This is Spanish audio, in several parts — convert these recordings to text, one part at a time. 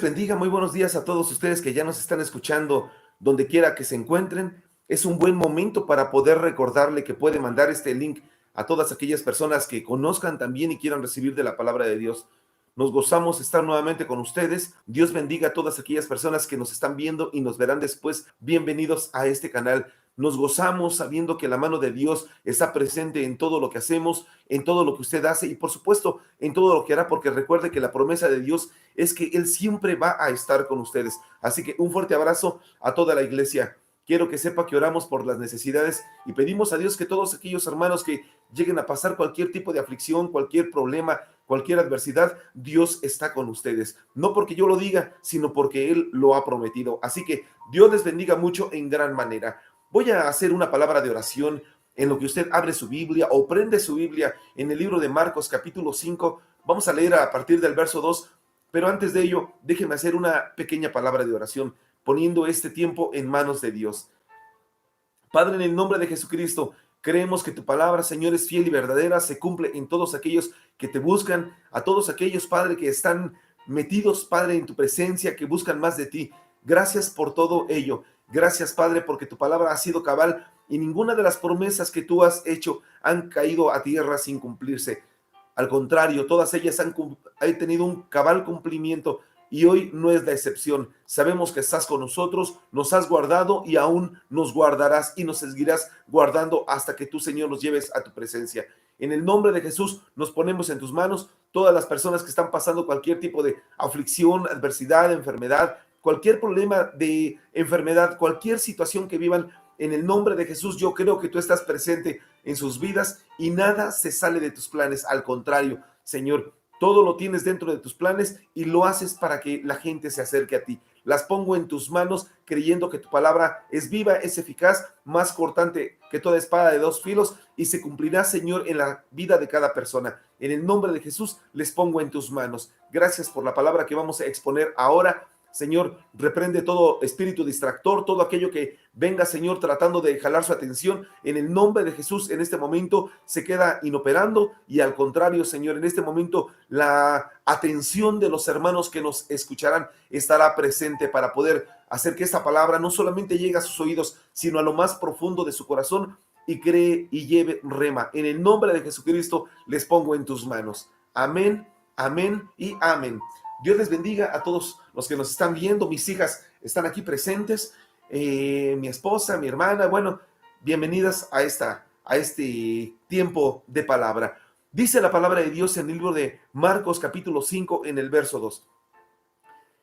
bendiga, muy buenos días a todos ustedes que ya nos están escuchando donde quiera que se encuentren. Es un buen momento para poder recordarle que puede mandar este link a todas aquellas personas que conozcan también y quieran recibir de la palabra de Dios. Nos gozamos estar nuevamente con ustedes. Dios bendiga a todas aquellas personas que nos están viendo y nos verán después. Bienvenidos a este canal. Nos gozamos sabiendo que la mano de Dios está presente en todo lo que hacemos, en todo lo que usted hace y por supuesto en todo lo que hará, porque recuerde que la promesa de Dios es que Él siempre va a estar con ustedes. Así que un fuerte abrazo a toda la iglesia. Quiero que sepa que oramos por las necesidades y pedimos a Dios que todos aquellos hermanos que lleguen a pasar cualquier tipo de aflicción, cualquier problema, cualquier adversidad, Dios está con ustedes. No porque yo lo diga, sino porque Él lo ha prometido. Así que Dios les bendiga mucho en gran manera. Voy a hacer una palabra de oración en lo que usted abre su Biblia o prende su Biblia en el libro de Marcos capítulo 5. Vamos a leer a partir del verso 2, pero antes de ello, déjeme hacer una pequeña palabra de oración, poniendo este tiempo en manos de Dios. Padre, en el nombre de Jesucristo, creemos que tu palabra, Señor, es fiel y verdadera, se cumple en todos aquellos que te buscan, a todos aquellos, Padre, que están metidos, Padre, en tu presencia, que buscan más de ti. Gracias por todo ello. Gracias, Padre, porque tu palabra ha sido cabal y ninguna de las promesas que tú has hecho han caído a tierra sin cumplirse. Al contrario, todas ellas han tenido un cabal cumplimiento y hoy no es la excepción. Sabemos que estás con nosotros, nos has guardado y aún nos guardarás y nos seguirás guardando hasta que tú, Señor, nos lleves a tu presencia. En el nombre de Jesús nos ponemos en tus manos todas las personas que están pasando cualquier tipo de aflicción, adversidad, enfermedad, cualquier problema de enfermedad, cualquier situación que vivan. En el nombre de Jesús, yo creo que tú estás presente en sus vidas y nada se sale de tus planes. Al contrario, Señor, todo lo tienes dentro de tus planes y lo haces para que la gente se acerque a ti. Las pongo en tus manos creyendo que tu palabra es viva, es eficaz, más cortante que toda espada de dos filos y se cumplirá, Señor, en la vida de cada persona. En el nombre de Jesús les pongo en tus manos. Gracias por la palabra que vamos a exponer ahora. Señor, reprende todo espíritu distractor, todo aquello que venga, Señor, tratando de jalar su atención. En el nombre de Jesús, en este momento se queda inoperando y al contrario, Señor, en este momento la atención de los hermanos que nos escucharán estará presente para poder hacer que esta palabra no solamente llegue a sus oídos, sino a lo más profundo de su corazón y cree y lleve rema. En el nombre de Jesucristo les pongo en tus manos. Amén, amén y amén. Dios les bendiga a todos los que nos están viendo. Mis hijas están aquí presentes, mi esposa, mi hermana. Bueno, bienvenidas a este tiempo de palabra. Dice la palabra de Dios en el libro de Marcos capítulo 5 en el verso 2.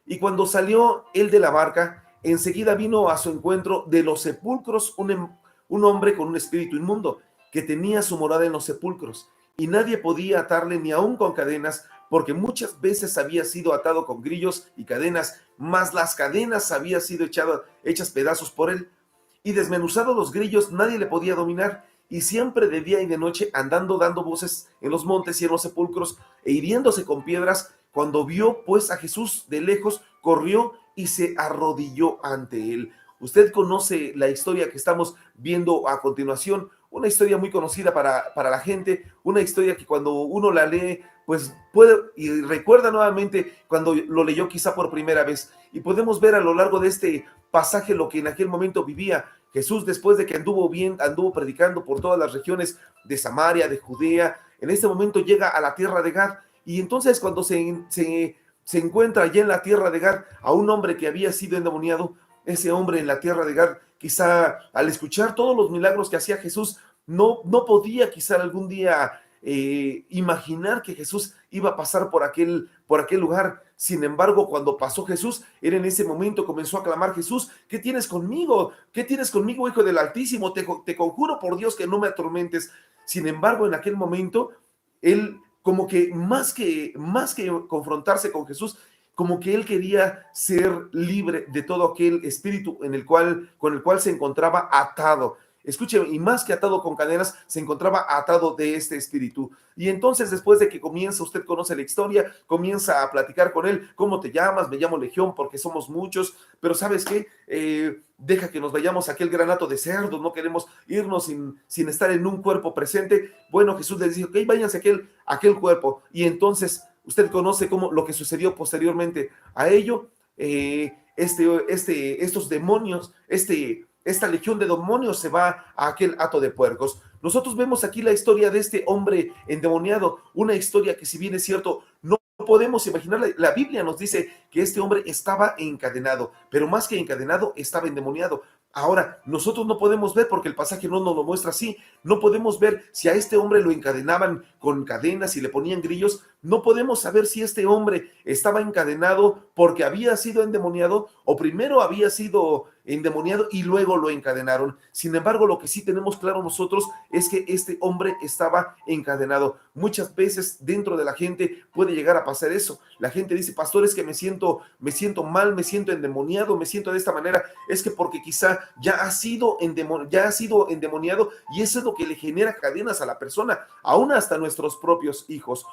Y cuando salió él de la barca, enseguida vino a su encuentro de los sepulcros un hombre con un espíritu inmundo, que tenía su morada en los sepulcros, y nadie podía atarle ni aun con cadenas, porque muchas veces había sido atado con grillos y cadenas, mas las cadenas habían sido hechas pedazos por él. Y desmenuzados los grillos, nadie le podía dominar, y siempre de día y de noche andando dando voces en los montes y en los sepulcros, e hiriéndose con piedras. Cuando vio pues a Jesús de lejos, corrió y se arrodilló ante él. Usted conoce la historia que estamos viendo a continuación, una historia muy conocida para la gente, una historia que cuando uno la lee, pues puede y recuerda nuevamente cuando lo leyó quizá por primera vez. Y podemos ver a lo largo de este pasaje lo que en aquel momento vivía Jesús después de que anduvo predicando por todas las regiones de Samaria, de Judea. En este momento llega a la tierra de Gad. Y entonces cuando se encuentra allá en la tierra de Gad a un hombre que había sido endemoniado, ese hombre en la tierra de Gad, quizá al escuchar todos los milagros que hacía Jesús, no podía quizá algún día imaginar que Jesús iba a pasar por aquel lugar. Sin embargo, cuando pasó Jesús, él en ese momento comenzó a clamar: Jesús, ¿qué tienes conmigo? ¿Qué tienes conmigo, Hijo del Altísimo? Te conjuro por Dios que no me atormentes. Sin embargo, en aquel momento, él como que más que confrontarse con Jesús, como que él quería ser libre de todo aquel espíritu con el cual se encontraba atado. Escuche, y más que atado con cadenas, se encontraba atado de este espíritu. Y entonces, después de que comienza, usted conoce la historia, comienza a platicar con él: ¿cómo te llamas? Me llamo Legión, porque somos muchos, pero ¿sabes qué? Deja que nos vayamos a aquel granato de cerdos, no queremos irnos sin estar en un cuerpo presente. Bueno, Jesús les dijo: ok, váyanse a aquel cuerpo. Y entonces, usted conoce lo que sucedió posteriormente a ello. estos demonios, esta legión de demonios se va a aquel hato de puercos. Nosotros vemos aquí la historia de este hombre endemoniado, una historia que, si bien es cierto, no podemos imaginar. La Biblia nos dice que este hombre estaba encadenado, pero más que encadenado, estaba endemoniado. Ahora, nosotros no podemos ver, porque el pasaje no nos lo muestra así, no podemos ver si a este hombre lo encadenaban con cadenas y le ponían grillos. No podemos saber si este hombre estaba encadenado porque había sido endemoniado, o primero había sido endemoniado y luego lo encadenaron. Sin embargo, lo que sí tenemos claro nosotros es que este hombre estaba encadenado. Muchas veces dentro de la gente puede llegar a pasar eso. La gente dice: pastor, es que me siento mal, me siento endemoniado, me siento de esta manera. Es que porque quizá ya ha sido endemoniado, y eso es lo que le genera cadenas a la persona, aún hasta nuestros propios hijos.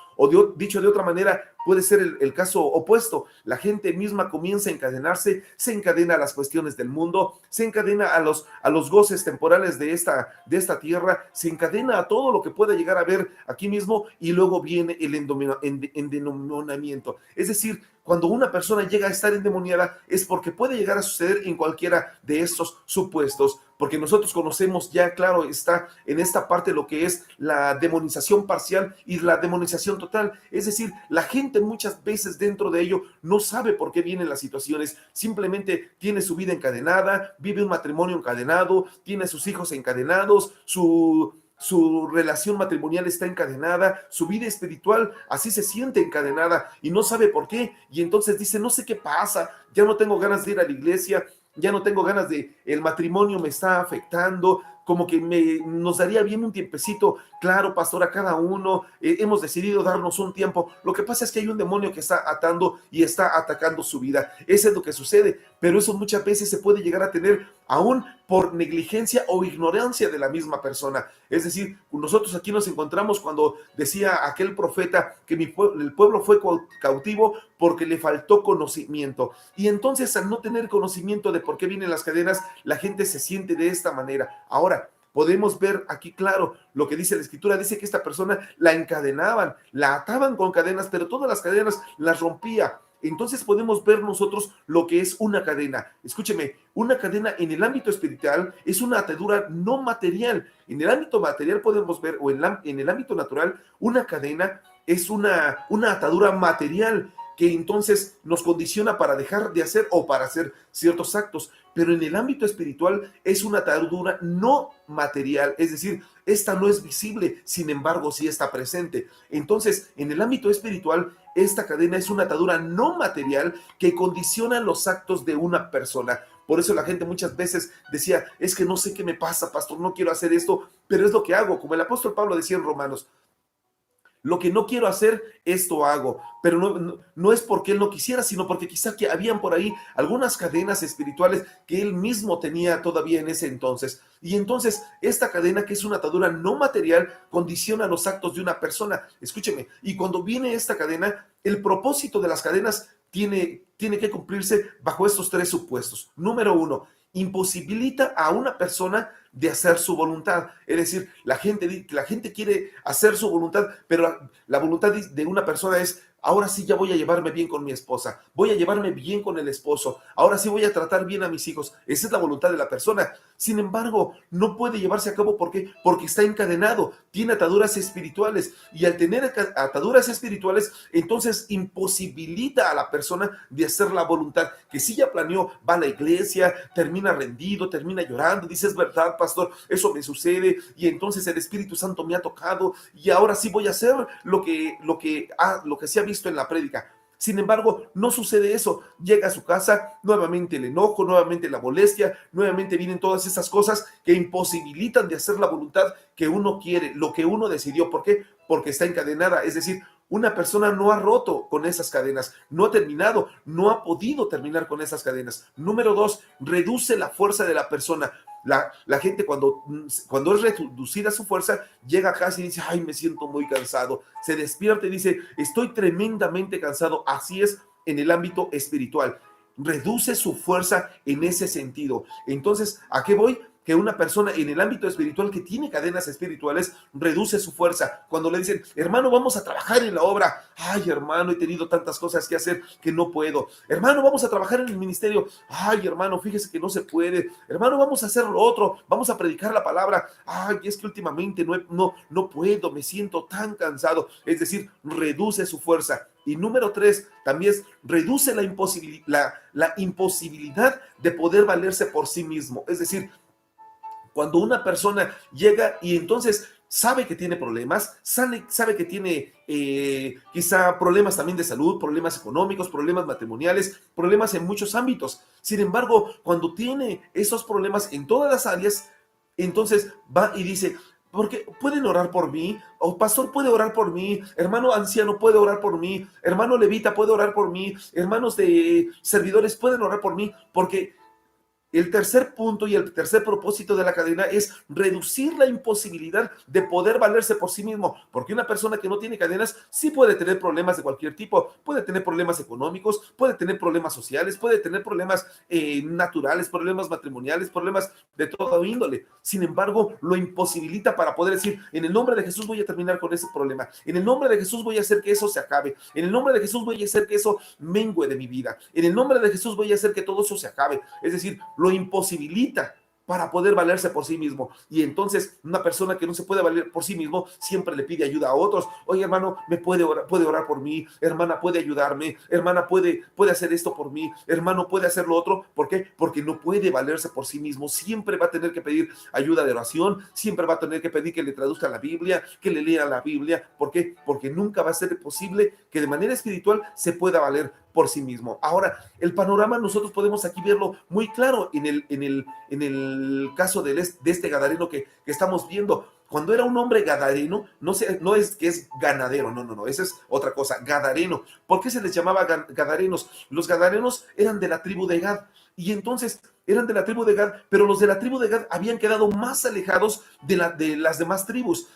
Dicho de otra manera, puede ser el caso opuesto. La gente misma comienza a encadenarse, se encadena a las cuestiones del mundo, se encadena a los goces temporales de esta tierra, se encadena a todo lo que pueda llegar a ver aquí mismo, y luego viene el endemoniamiento. Es decir, cuando una persona llega a estar endemoniada, es porque puede llegar a suceder en cualquiera de estos supuestos, porque nosotros conocemos ya, claro, está en esta parte lo que es la demonización parcial y la demonización total. Es decir, la gente muchas veces dentro de ello no sabe por qué vienen las situaciones, simplemente tiene su vida encadenada, vive un matrimonio encadenado, tiene a sus hijos encadenados, su relación matrimonial está encadenada, su vida espiritual así se siente encadenada y no sabe por qué. Y entonces dice: no sé qué pasa, ya no tengo ganas de ir a la iglesia, ya no tengo ganas el matrimonio me está afectando, como que nos daría bien un tiempecito. Claro, pastor, a cada uno hemos decidido darnos un tiempo. Lo que pasa es que hay un demonio que está atando y está atacando su vida. Eso es lo que sucede, pero eso muchas veces se puede llegar a tener aún por negligencia o ignorancia de la misma persona. Es decir, nosotros aquí nos encontramos cuando decía aquel profeta que el pueblo fue cautivo porque le faltó conocimiento. Y entonces, al no tener conocimiento de por qué vienen las cadenas, la gente se siente de esta manera. Ahora, podemos ver aquí claro lo que dice la escritura. Dice que esta persona la encadenaban, la ataban con cadenas, pero todas las cadenas las rompía. Entonces podemos ver nosotros lo que es una cadena. Escúcheme, una cadena en el ámbito espiritual es una atadura no material. En el ámbito material podemos ver, o en el ámbito natural, una cadena es una atadura material que entonces nos condiciona para dejar de hacer o para hacer ciertos actos. Pero en el ámbito espiritual es una atadura no material, es decir, esta no es visible, sin embargo sí está presente. Entonces, en el ámbito espiritual, esta cadena es una atadura no material que condiciona los actos de una persona. Por eso la gente muchas veces decía: es que no sé qué me pasa, pastor, no quiero hacer esto, pero es lo que hago. Como el apóstol Pablo decía en Romanos: lo que no quiero hacer, esto hago. Pero no es porque él no quisiera, sino porque quizá que habían por ahí algunas cadenas espirituales que él mismo tenía todavía en ese entonces. Y entonces esta cadena, que es una atadura no material, condiciona los actos de una persona. Escúcheme, y cuando viene esta cadena, el propósito de las cadenas tiene que cumplirse bajo estos tres supuestos. Número uno, imposibilita a una persona de hacer su voluntad. Es decir, la gente quiere hacer su voluntad, pero la voluntad de una persona es: ahora sí ya voy a llevarme bien con mi esposa, voy a llevarme bien con el esposo, ahora sí voy a tratar bien a mis hijos. Esa es la voluntad de la persona. Sin embargo, no puede llevarse a cabo. ¿Por qué? Porque está encadenado, tiene ataduras espirituales, y al tener ataduras espirituales, entonces imposibilita a la persona de hacer la voluntad que sí ya planeó. Va a la iglesia, termina rendido, termina llorando, dice: es verdad, pastor, eso me sucede, y entonces el Espíritu Santo me ha tocado, y ahora sí voy a hacer lo que se ha visto en la prédica. Sin embargo, no sucede eso. Llega a su casa, nuevamente el enojo, nuevamente la molestia, nuevamente vienen todas esas cosas que imposibilitan de hacer la voluntad que uno quiere, lo que uno decidió. ¿Por qué? Porque está encadenada. Es decir, una persona no ha roto con esas cadenas, no ha terminado, no ha podido terminar con esas cadenas. Número dos, reduce la fuerza de la persona. La gente cuando es reducida su fuerza, llega a casa y dice: ay, me siento muy cansado. Se despierta y dice: estoy tremendamente cansado. Así es en el ámbito espiritual. Reduce su fuerza en ese sentido. Entonces, ¿a qué voy? que una persona en el ámbito espiritual que tiene cadenas espirituales reduce su fuerza. Cuando le dicen, hermano, vamos a trabajar en la obra. Ay, hermano, he tenido tantas cosas que hacer que no puedo. Hermano, vamos a trabajar en el ministerio. Ay, hermano, fíjese que no se puede. Hermano, vamos a hacer lo otro. Vamos a predicar la palabra. Ay, es que últimamente no puedo, me siento tan cansado. Es decir, reduce su fuerza. Y número 3, también reduce la imposibilidad de poder valerse por sí mismo. Es decir, cuando una persona llega y entonces sabe que tiene problemas, sabe que tiene quizá problemas también de salud, problemas económicos, problemas matrimoniales, problemas en muchos ámbitos. Sin embargo, cuando tiene esos problemas en todas las áreas, entonces va y dice, porque pueden orar por mí, o pastor puede orar por mí, hermano anciano puede orar por mí, hermano levita puede orar por mí, hermanos de servidores pueden orar por mí, porque el tercer punto y el tercer propósito de la cadena es reducir la imposibilidad de poder valerse por sí mismo, porque una persona que no tiene cadenas sí puede tener problemas de cualquier tipo, puede tener problemas económicos, puede tener problemas sociales, puede tener problemas naturales, problemas matrimoniales, problemas de todo índole. Sin embargo, lo imposibilita para poder decir, en el nombre de Jesús voy a terminar con ese problema, en el nombre de Jesús voy a hacer que eso se acabe, en el nombre de Jesús voy a hacer que eso mengue de mi vida, en el nombre de Jesús voy a hacer que todo eso se acabe. Es decir, lo imposibilita para poder valerse por sí mismo. Y entonces una persona que no se puede valer por sí mismo siempre le pide ayuda a otros. Oye, hermano, puede orar por mí, hermana puede ayudarme, hermana puede hacer esto por mí, hermano puede hacer lo otro. ¿Por qué? Porque no puede valerse por sí mismo. Siempre va a tener que pedir ayuda de oración, siempre va a tener que pedir que le traduzca la Biblia, que le lea la Biblia. ¿Por qué? Porque nunca va a ser posible que de manera espiritual se pueda valer por sí mismo. Ahora, el panorama nosotros podemos aquí verlo muy claro en el caso de este gadareno que estamos viendo. Cuando era un hombre gadareno, no es que es ganadero, no, esa es otra cosa, gadareno. ¿Por qué se les llamaba gadarenos? Los gadarenos eran de la tribu de Gad, y entonces eran de la tribu de Gad, pero los de la tribu de Gad habían quedado más alejados de las demás tribus.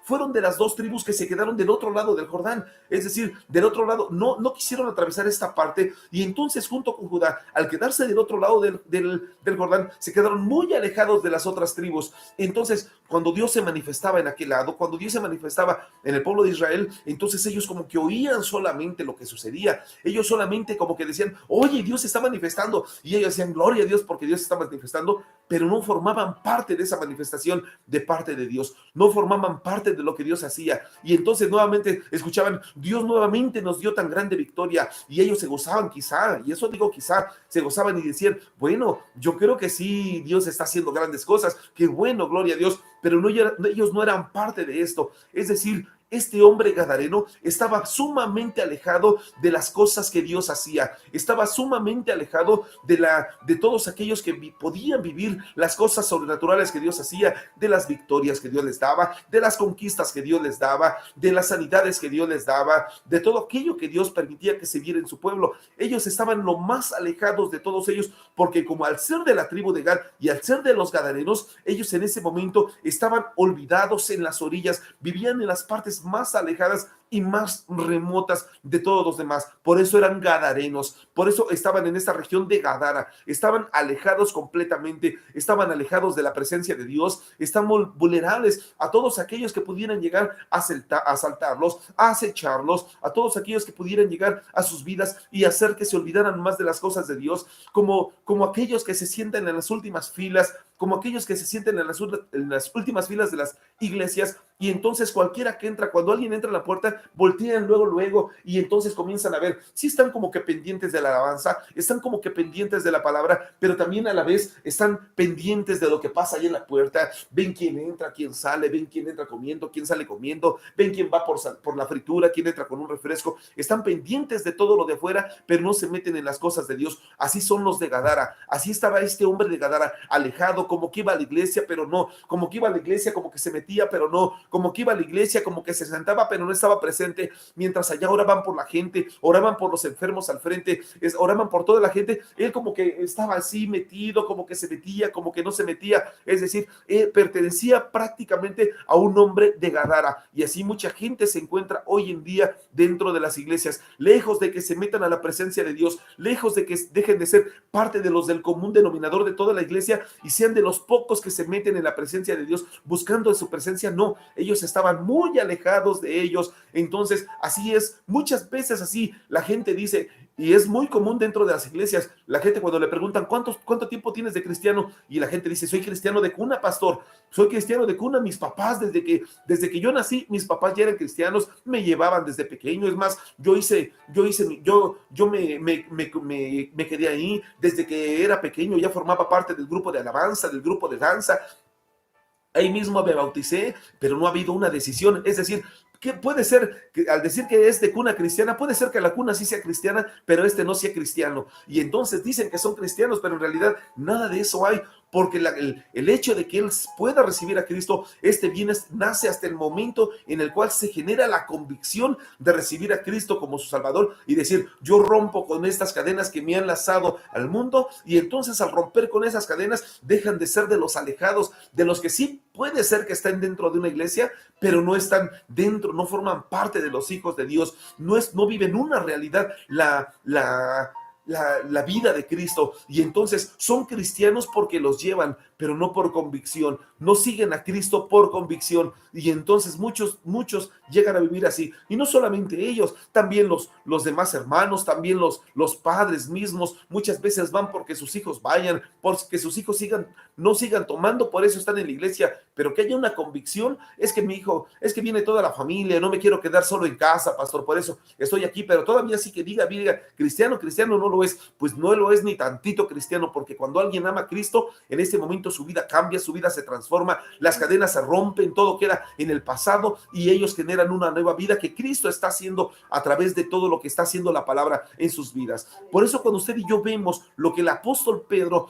Fueron de las dos tribus que se quedaron del otro lado del Jordán, es decir, del otro lado, no quisieron atravesar esta parte, y entonces junto con Judá, al quedarse del otro lado del Jordán, se quedaron muy alejados de las otras tribus. Entonces, cuando Dios se manifestaba en aquel lado, cuando Dios se manifestaba en el pueblo de Israel, entonces ellos como que oían solamente lo que sucedía, ellos solamente como que decían, oye, Dios se está manifestando, y ellos decían, gloria a Dios porque Dios se está manifestando, pero no formaban parte de esa manifestación de parte de Dios, no formaban parte de lo que Dios hacía, y entonces nuevamente escuchaban, Dios nuevamente nos dio tan grande victoria, y ellos se gozaban quizá, y eso digo quizá, se gozaban y decían, bueno, yo creo que sí, Dios está haciendo grandes cosas, qué bueno, gloria a Dios, pero ellos no eran parte de esto. Es decir, este hombre gadareno estaba sumamente alejado de las cosas que Dios hacía, estaba sumamente alejado de todos aquellos que podían vivir las cosas sobrenaturales que Dios hacía, de las victorias que Dios les daba, de las conquistas que Dios les daba, de las sanidades que Dios les daba, de todo aquello que Dios permitía que se viera en su pueblo. Ellos estaban lo más alejados de todos ellos, porque como al ser de la tribu de Gad y al ser de los gadarenos, ellos en ese momento estaban olvidados en las orillas, vivían en las partes más alejadas y más remotas de todos los demás. Por eso eran gadarenos, por eso estaban en esta región de Gadara, estaban alejados completamente, estaban alejados de la presencia de Dios, estaban vulnerables a todos aquellos que pudieran llegar a asaltarlos, a acecharlos, a todos aquellos que pudieran llegar a sus vidas y hacer que se olvidaran más de las cosas de Dios, como aquellos que se sientan en las últimas filas, como aquellos que se sienten en las últimas filas de las iglesias, y entonces cualquiera que entra, cuando alguien entra a la puerta, voltean luego, y entonces comienzan a ver, sí están como que pendientes de la alabanza, están como que pendientes de la palabra, pero también a la vez están pendientes de lo que pasa ahí en la puerta, ven quién entra, quién sale, ven quién entra comiendo, quién sale comiendo, ven quién va por la fritura, quién entra con un refresco, están pendientes de todo lo de afuera, pero no se meten en las cosas de Dios. Así son los de Gadara, así estaba este hombre de Gadara, alejado, como que iba a la iglesia, pero no, como que iba a la iglesia, como que se metía, pero no, como que iba a la iglesia, como que se sentaba, pero no estaba presente presente, mientras allá oraban por la gente, oraban por los enfermos al frente, oraban por toda la gente, él como que estaba así metido, como que se metía, como que no se metía, es decir, pertenecía prácticamente a un hombre de Gadara, y así mucha gente se encuentra hoy en día dentro de las iglesias, lejos de que se metan a la presencia de Dios, lejos de que dejen de ser parte de los del común denominador de toda la iglesia y sean de los pocos que se meten en la presencia de Dios buscando su presencia. No, ellos estaban muy alejados de ellos. Entonces, así es, muchas veces así la gente dice, y es muy común dentro de las iglesias, la gente cuando le preguntan cuánto tiempo tienes de cristiano, y la gente dice, soy cristiano de cuna, pastor, soy cristiano de cuna, mis papás desde que yo nací, mis papás ya eran cristianos, me llevaban desde pequeño, es más, me quedé ahí desde que era pequeño, ya formaba parte del grupo de alabanza, del grupo de danza, ahí mismo me bauticé, pero no ha habido una decisión, es decir, que puede ser que al decir que es de cuna cristiana, puede ser que la cuna sí sea cristiana, pero este no sea cristiano. Y entonces dicen que son cristianos, pero en realidad nada de eso hay, porque el hecho de que él pueda recibir a Cristo, nace hasta el momento en el cual se genera la convicción de recibir a Cristo como su Salvador y decir, yo rompo con estas cadenas que me han lazado al mundo, y entonces al romper con esas cadenas dejan de ser de los alejados, de los que sí puede ser que estén dentro de una iglesia, pero no están dentro, no forman parte de los hijos de Dios, no viven una realidad, la vida de Cristo, y entonces son cristianos porque los llevan, pero no por convicción, no siguen a Cristo por convicción, y entonces muchos llegan a vivir así, y no solamente ellos, también los demás hermanos, también los padres mismos, muchas veces van porque sus hijos vayan, porque sus hijos no sigan tomando, por eso están en la iglesia, pero que haya una convicción, es que mi hijo, es que viene toda la familia, no me quiero quedar solo en casa, pastor, por eso estoy aquí, pero todavía sí que diga, cristiano no lo es, pues no lo es ni tantito cristiano, porque cuando alguien ama a Cristo, en este momento su vida cambia, su vida se transforma, las cadenas se rompen, todo queda en el pasado, y ellos generan una nueva vida que Cristo está haciendo a través de todo lo que está haciendo la palabra en sus vidas. Por eso cuando usted y yo vemos lo que el apóstol Pedro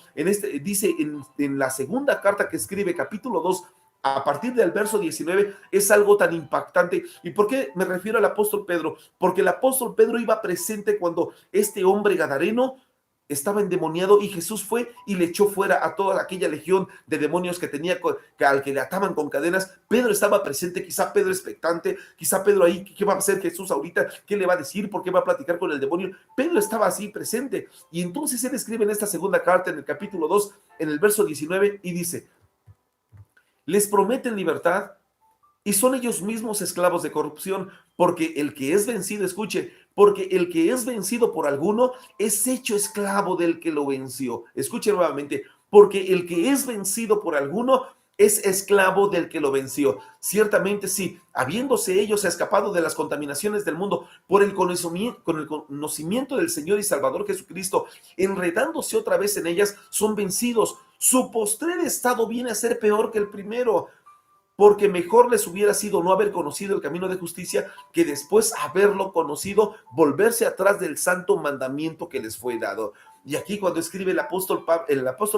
dice en la segunda carta que escribe, capítulo 2, a partir del verso 19, es algo tan impactante. ¿Y por qué me refiero al apóstol Pedro? Porque el apóstol Pedro iba presente cuando este hombre gadareno estaba endemoniado, y Jesús fue y le echó fuera a toda aquella legión de demonios que tenía, al que le ataban con cadenas. Pedro estaba presente, quizá Pedro expectante, quizá Pedro ahí, ¿qué va a hacer Jesús ahorita? ¿Qué le va a decir? ¿Por qué va a platicar con el demonio? Pedro estaba así presente, y entonces él escribe en esta segunda carta, en el capítulo 2, en el verso 19, y dice, les prometen libertad y son ellos mismos esclavos de corrupción, porque el que es vencido, escuche, porque el que es vencido por alguno es hecho esclavo del que lo venció. Escuche nuevamente, porque el que es vencido por alguno es esclavo del que lo venció. Ciertamente sí, habiéndose ellos escapado de las contaminaciones del mundo por el conocimiento del Señor y Salvador Jesucristo, enredándose otra vez en ellas, son vencidos. Su postrer estado viene a ser peor que el primero, porque mejor les hubiera sido no haber conocido el camino de justicia que después haberlo conocido, volverse atrás del santo mandamiento que les fue dado. Y aquí cuando escribe el apóstol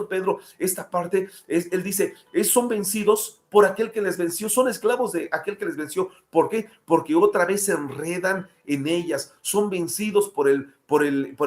Pedro esta parte, él dice, son vencidos por aquel que les venció, son esclavos de aquel que les venció. ¿Por qué? Porque otra vez se enredan en ellas, son vencidos por el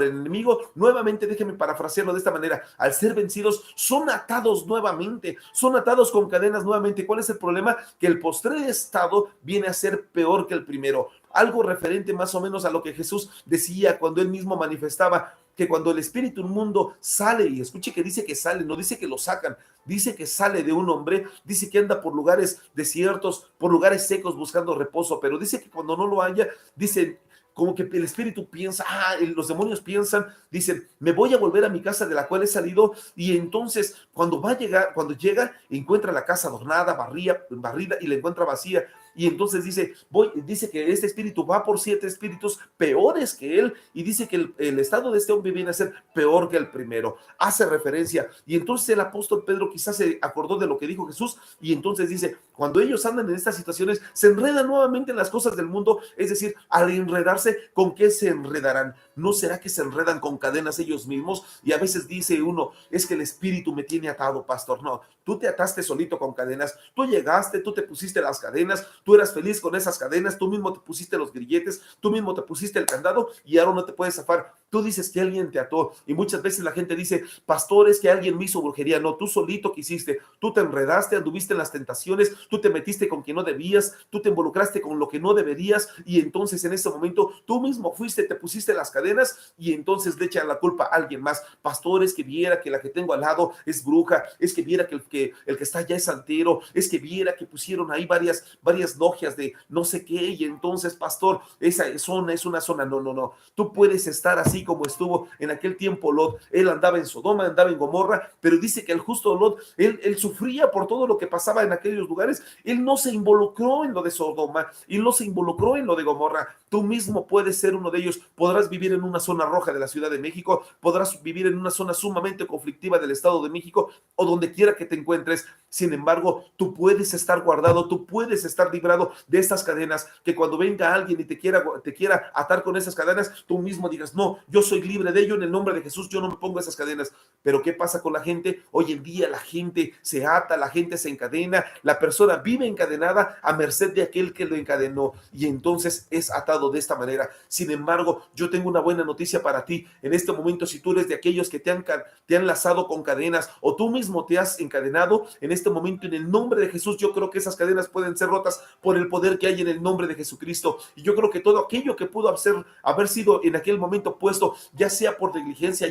enemigo. Nuevamente, déjeme parafrasearlo de esta manera, al ser vencidos, son atados nuevamente, son atados con cadenas nuevamente. ¿Cuál es el problema? Que el postrer estado viene a ser peor que el primero. Algo referente más o menos a lo que Jesús decía cuando él mismo manifestaba que cuando el espíritu inmundo sale, y escuche que dice que sale, no dice que lo sacan, dice que sale de un hombre, dice que anda por lugares desiertos, por lugares secos buscando reposo, pero dice que cuando no lo haya, dice como que el espíritu piensa, los demonios piensan, dicen, me voy a volver a mi casa de la cual he salido, y entonces cuando llega, encuentra la casa adornada, barrida, y la encuentra vacía, y entonces dice que este espíritu va por 7 espíritus peores que él, y dice que el estado de este hombre viene a ser peor que el primero. Hace referencia, y entonces el apóstol Pedro quizás se acordó de lo que dijo Jesús, y entonces dice, cuando ellos andan en estas situaciones, se enredan nuevamente en las cosas del mundo, es decir, al enredarse, ¿con qué se enredarán? ¿No será que se enredan con cadenas ellos mismos? Y a veces dice uno, es que el espíritu me tiene atado, pastor. No, tú te ataste solito con cadenas, tú llegaste, tú te pusiste las cadenas, tú eras feliz con esas cadenas, tú mismo te pusiste los grilletes, tú mismo te pusiste el candado y ahora no te puedes zafar. Tú dices que alguien te ató y muchas veces la gente dice, pastor, es que alguien me hizo brujería. No, tú solito quisiste, tú te enredaste, anduviste en las tentaciones, tú te metiste con quien no debías, tú te involucraste con lo que no deberías y entonces en ese momento tú mismo fuiste, te pusiste las cadenas y entonces le echan la culpa a alguien más. Pastor, es que viera que la que tengo al lado es bruja, es que viera que el que está allá es santero, es que viera que pusieron ahí varias logias de no sé qué y entonces, pastor, esa zona es una zona. No, no, no. Tú puedes estar así como estuvo en aquel tiempo Lot. Él andaba en Sodoma, andaba en Gomorra, pero dice que el justo Lot, él sufría por todo lo que pasaba en aquellos lugares. Él no se involucró en lo de Sodoma, él no se involucró en lo de Gomorra. Tú mismo puedes ser uno de ellos. Podrás vivir en una zona roja de la Ciudad de México, podrás vivir en una zona sumamente conflictiva del Estado de México o donde quiera que te encuentres. Sin embargo, tú puedes estar guardado, tú puedes estar librado de estas cadenas, que cuando venga alguien y te quiera atar con esas cadenas, tú mismo digas, no, yo soy libre de ello en el nombre de Jesús, yo no me pongo esas cadenas. Pero ¿qué pasa con la gente? Hoy en día la gente se ata, la gente se encadena, la persona vive encadenada a merced de aquel que lo encadenó y entonces es atado de esta manera. Sin embargo, yo tengo una buena noticia para ti. En este momento, si tú eres de aquellos que te han lazado con cadenas o tú mismo te has encadenado, en este momento, en el nombre de Jesús, yo creo que esas cadenas pueden ser rotas por el poder que hay en el nombre de Jesucristo. Y yo creo que todo aquello que pudo haber sido en aquel momento puesto, ya sea por negligencia,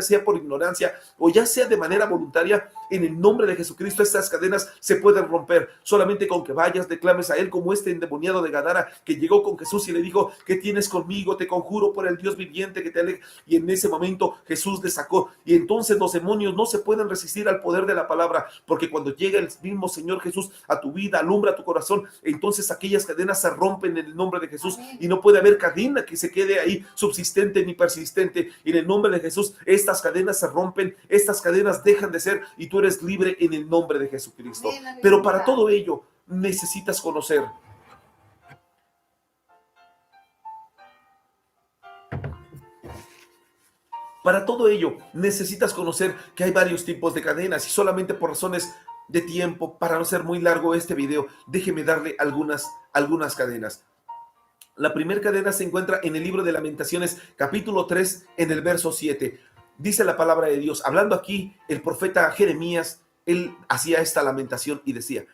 sea por ignorancia o ya sea de manera voluntaria, en el nombre de Jesucristo, estas cadenas se pueden romper. Solamente con que vayas, declames a él como este endemoniado de Gadara que llegó con Jesús y le dijo, ¿qué tienes conmigo? Te conjuro por el Dios viviente que te aleje. Y en ese momento Jesús le sacó. Y entonces los demonios no se pueden resistir al poder de la palabra, porque cuando llega el mismo Señor Jesús a tu vida, alumbra tu corazón, entonces aquellas cadenas se rompen en el nombre de Jesús y no puede haber cadena que se quede ahí subsistente ni persistente. Y en el nombre de Jesús estas cadenas se rompen, estas cadenas dejan de ser y tú eres libre en el nombre de Jesucristo. Pero para todo ello necesitas conocer. Para todo ello necesitas conocer que hay varios tipos de cadenas y solamente por razones de tiempo, para no ser muy largo este video, déjeme darle algunas cadenas. La primera cadena se encuentra en el libro de Lamentaciones, capítulo 3, en el verso 7. Dice la palabra de Dios, hablando aquí el profeta Jeremías, él hacía esta lamentación y decía,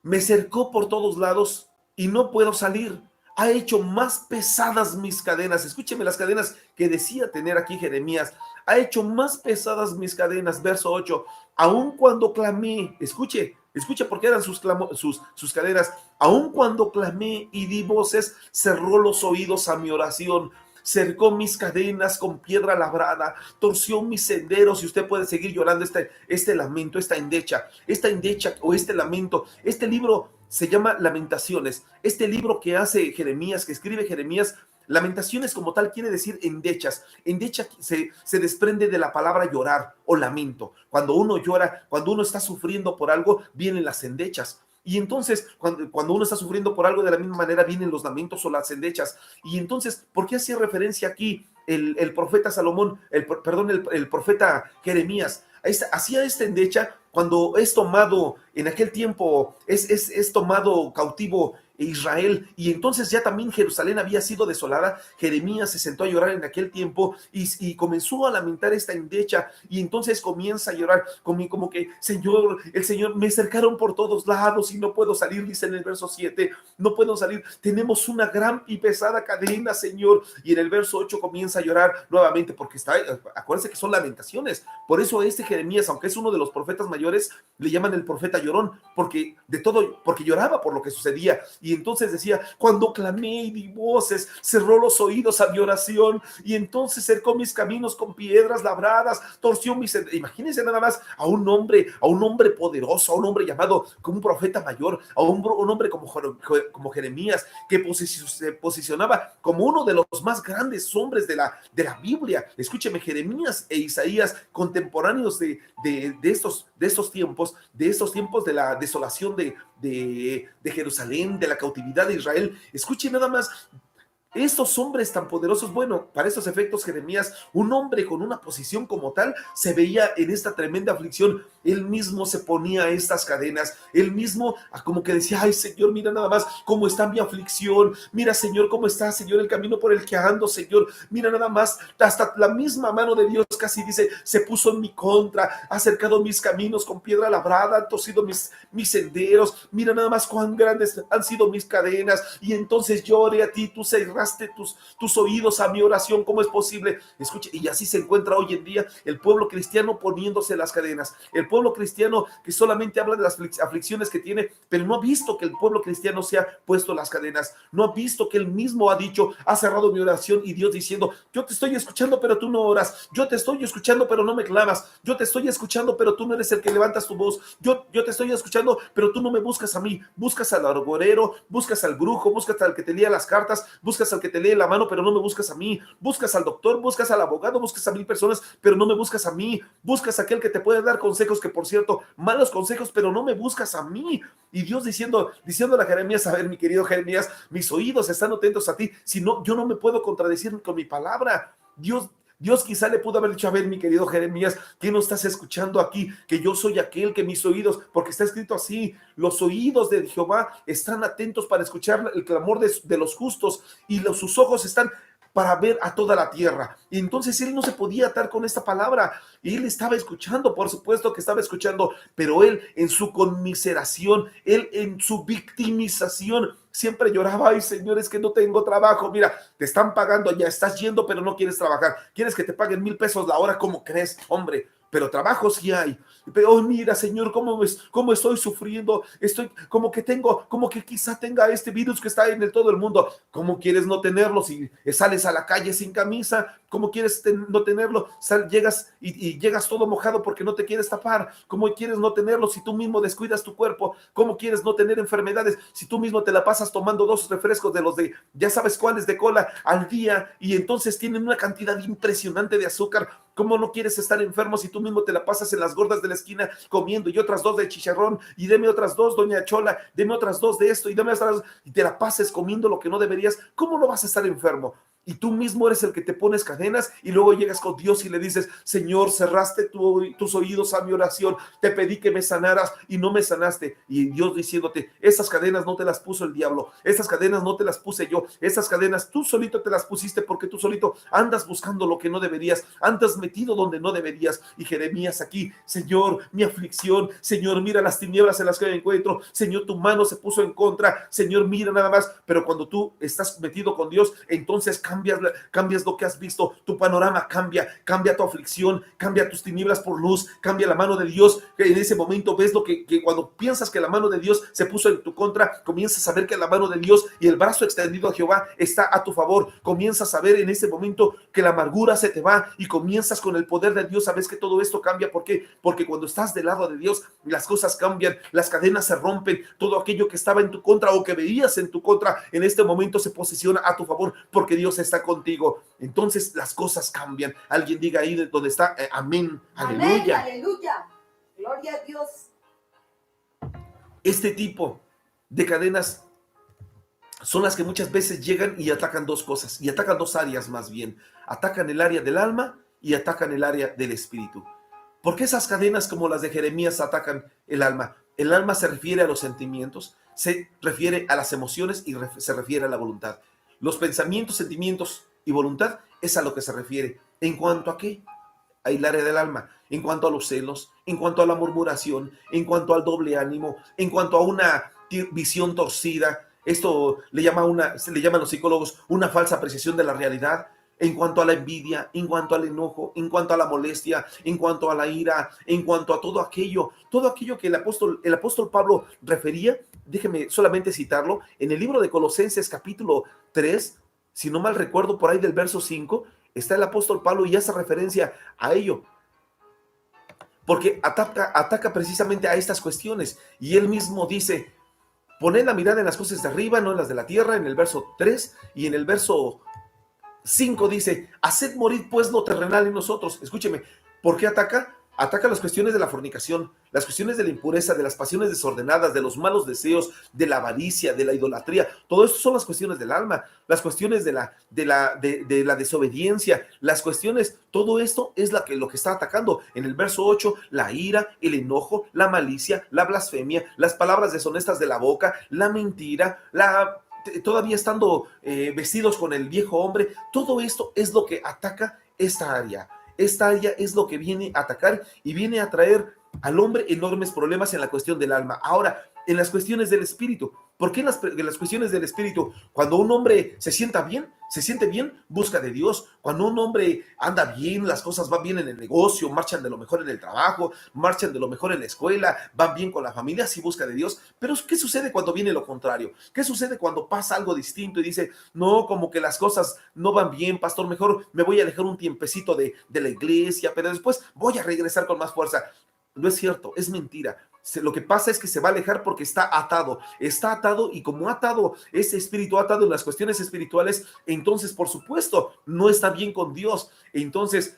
me cercó por todos lados y no puedo salir. Ha hecho más pesadas mis cadenas. Escúcheme las cadenas que decía tener aquí Jeremías. Ha hecho más pesadas mis cadenas. Verso 8. Aun cuando clamé, escuche por qué eran sus cadenas. Aun cuando clamé y di voces, cerró los oídos a mi oración. Cercó mis cadenas con piedra labrada, torció mis senderos, y usted puede seguir llorando este lamento, esta endecha o este lamento. Este libro se llama Lamentaciones. Este libro que hace Jeremías, que escribe Jeremías, Lamentaciones como tal quiere decir endechas. Endecha se desprende de la palabra llorar o lamento. Cuando uno llora, cuando uno está sufriendo por algo, vienen las endechas. Y entonces, cuando uno está sufriendo por algo, de la misma manera vienen los lamentos o las endechas. Y entonces, ¿por qué hacía referencia aquí el profeta Salomón, el profeta Jeremías? Hacía esta endecha cuando es tomado, en aquel tiempo, es tomado cautivo Israel, y entonces ya también Jerusalén había sido desolada. Jeremías se sentó a llorar en aquel tiempo y comenzó a lamentar esta endecha, y entonces comienza a llorar como que, el Señor, me cercaron por todos lados y no puedo salir, dice en el verso 7, no puedo salir, tenemos una gran y pesada cadena, Señor. Y en el verso 8 comienza a llorar nuevamente, porque acuérdense que son lamentaciones. Por eso Jeremías, aunque es uno de los profetas mayores, le llaman el profeta llorón, porque lloraba por lo que sucedía. Y entonces decía, cuando clamé y di voces, cerró los oídos a mi oración, y entonces cercó mis caminos con piedras labradas, torció mis... Imagínense nada más a un hombre poderoso, a un hombre llamado como un profeta mayor, a un hombre como Jeremías, que se posicionaba como uno de los más grandes hombres de la Biblia. Escúcheme, Jeremías e Isaías, contemporáneos de estos tiempos de la desolación de Jerusalén, de la cautividad de Israel. Escuchen nada más, Estos hombres tan poderosos, bueno, para esos efectos, Jeremías, un hombre con una posición como tal, se veía en esta tremenda aflicción. Él mismo se ponía estas cadenas, él mismo como que decía, ay Señor, mira nada más cómo está mi aflicción, mira Señor, cómo está Señor el camino por el que ando, Señor, mira nada más, hasta la misma mano de Dios casi dice, se puso en mi contra, ha cercado mis caminos con piedra labrada, han torcido mis senderos, mira nada más cuán grandes han sido mis cadenas, y entonces yo oré a ti, tú cerraste tus oídos a mi oración. ¿Cómo es posible? Escuche, y así se encuentra hoy en día el pueblo cristiano poniéndose las cadenas, el pueblo cristiano que solamente habla de las aflicciones que tiene, pero no ha visto que el pueblo cristiano se ha puesto las cadenas, no ha visto que él mismo ha dicho, ha cerrado mi oración, y Dios diciendo, yo te estoy escuchando pero tú no oras, yo te estoy escuchando pero no me clamas, yo te estoy escuchando pero tú no eres el que levantas tu voz, yo te estoy escuchando pero tú no me buscas a mí, buscas al agorero, buscas al brujo, buscas al que te lea las cartas, buscas al que te lee la mano pero no me buscas a mí, buscas al doctor, buscas al abogado, buscas a 1000 personas pero no me buscas a mí, buscas a aquel que te puede dar consejos, que por cierto, malos consejos, pero no me buscas a mí. Y Dios diciéndole a Jeremías, a ver mi querido Jeremías, mis oídos están atentos a ti, si no, yo no me puedo contradecir con mi palabra. Dios quizá le pudo haber dicho, a ver, mi querido Jeremías, ¿qué no estás escuchando aquí? Que yo soy aquel, que mis oídos, porque está escrito así, los oídos de Jehová están atentos para escuchar el clamor de los justos, y sus ojos están para ver a toda la tierra. Y entonces él no se podía atar con esta palabra. Él estaba escuchando, por supuesto que estaba escuchando, pero él en su conmiseración, él en su victimización, siempre lloraba, ay Señor, es que no tengo trabajo, mira, te están pagando, ya estás yendo, pero no quieres trabajar, quieres que te paguen 1000 pesos la hora, ¿cómo crees, hombre? Pero trabajo sí hay. Pero oh, mira, Señor, cómo estoy sufriendo. Estoy como que quizá tenga este virus que está en todo el mundo. ¿Cómo quieres no tenerlo si sales a la calle sin camisa? ¿Cómo quieres no tenerlo? Llegas y llegas todo mojado porque no te quieres tapar. ¿Cómo quieres no tenerlo si tú mismo descuidas tu cuerpo? ¿Cómo quieres no tener enfermedades si tú mismo te la pasas tomando 2 refrescos de los de ya sabes cuáles de cola al día, y entonces tienen una cantidad impresionante de azúcar? ¿Cómo no quieres estar enfermo si tú mismo te la pasas en las gordas de la esquina comiendo, y otras 2 de chicharrón, y deme otras 2, doña Chola, deme otras 2 de esto, y dame otras, y te la pases comiendo lo que no deberías? ¿Cómo no vas a estar enfermo? Y tú mismo eres el que te pones cadenas, y luego llegas con Dios y le dices, Señor, cerraste tus oídos a mi oración, te pedí que me sanaras y no me sanaste. Y Dios diciéndote, esas cadenas no te las puso el diablo, esas cadenas no te las puse yo, esas cadenas tú solito te las pusiste, porque tú solito andas buscando lo que no deberías, andas metido donde no deberías. Y Jeremías aquí, Señor, mi aflicción, Señor, mira las tinieblas en las que me encuentro, Señor, tu mano se puso en contra, Señor, mira nada más. Pero cuando tú estás metido con Dios, entonces cambias lo que has visto, tu panorama cambia tu aflicción, cambia tus tinieblas por luz, cambia la mano de Dios. En ese momento ves lo que cuando piensas que la mano de Dios se puso en tu contra, comienzas a ver que la mano de Dios y el brazo extendido a Jehová está a tu favor. Comienzas a ver en ese momento que la amargura se te va, y comienzas con el poder de Dios. Sabes que todo esto cambia. ¿Por qué? Porque cuando estás del lado de Dios, las cosas cambian, las cadenas se rompen, todo aquello que estaba en tu contra o que veías en tu contra, en este momento se posiciona a tu favor, porque Dios está contigo. Entonces las cosas cambian. Alguien diga ahí donde está, amén, aleluya. Amén, aleluya, gloria a Dios. Este tipo de cadenas son las que muchas veces llegan y atacan 2 cosas, y atacan 2 áreas más bien. Atacan el área del alma y atacan el área del espíritu. ¿Por qué esas cadenas como las de Jeremías atacan el alma? El alma se refiere a los sentimientos, se refiere a las emociones y se refiere a la voluntad. Los pensamientos, sentimientos y voluntad es a lo que se refiere. ¿En cuanto a qué? El área del alma, en cuanto a los celos, en cuanto a la murmuración, en cuanto al doble ánimo, en cuanto a una visión torcida. Esto se le llaman los psicólogos una falsa apreciación de la realidad. En cuanto a la envidia, en cuanto al enojo, en cuanto a la molestia, en cuanto a la ira, en cuanto a todo aquello que el apóstol Pablo refería. Déjeme solamente citarlo en el libro de Colosenses capítulo 3, si no mal recuerdo, por ahí del verso 5, está el apóstol Pablo y hace referencia a ello, porque ataca precisamente a estas cuestiones, y él mismo dice, poned la mirada en las cosas de arriba, no en las de la tierra, en el verso 3, y en el verso 5 dice, haced morir pues lo terrenal en nosotros. Escúcheme, ¿por qué ataca? Ataca las cuestiones de la fornicación, las cuestiones de la impureza, de las pasiones desordenadas, de los malos deseos, de la avaricia, de la idolatría. Todo esto son las cuestiones del alma, las cuestiones de la desobediencia, las cuestiones, todo esto es lo que está atacando. En el verso 8, la ira, el enojo, la malicia, la blasfemia, las palabras deshonestas de la boca, la mentira, todavía estando vestidos con el viejo hombre. Todo esto es lo que ataca esta área. Esta área es lo que viene a atacar y viene a traer al hombre enormes problemas en la cuestión del alma. Ahora, en las cuestiones del espíritu. ¿Por qué en las cuestiones del espíritu? Cuando un hombre se siente bien, busca de Dios. Cuando un hombre anda bien, las cosas van bien en el negocio, marchan de lo mejor en el trabajo, marchan de lo mejor en la escuela, van bien con la familia, sí busca de Dios. Pero ¿qué sucede cuando viene lo contrario? ¿Qué sucede cuando pasa algo distinto y dice, no, como que las cosas no van bien, pastor, mejor me voy a alejar un tiempecito de la iglesia, pero después voy a regresar con más fuerza? No es cierto, es mentira. Lo que pasa es que se va a alejar porque está atado y como atado, ese espíritu atado en las cuestiones espirituales, entonces por supuesto no está bien con Dios. Entonces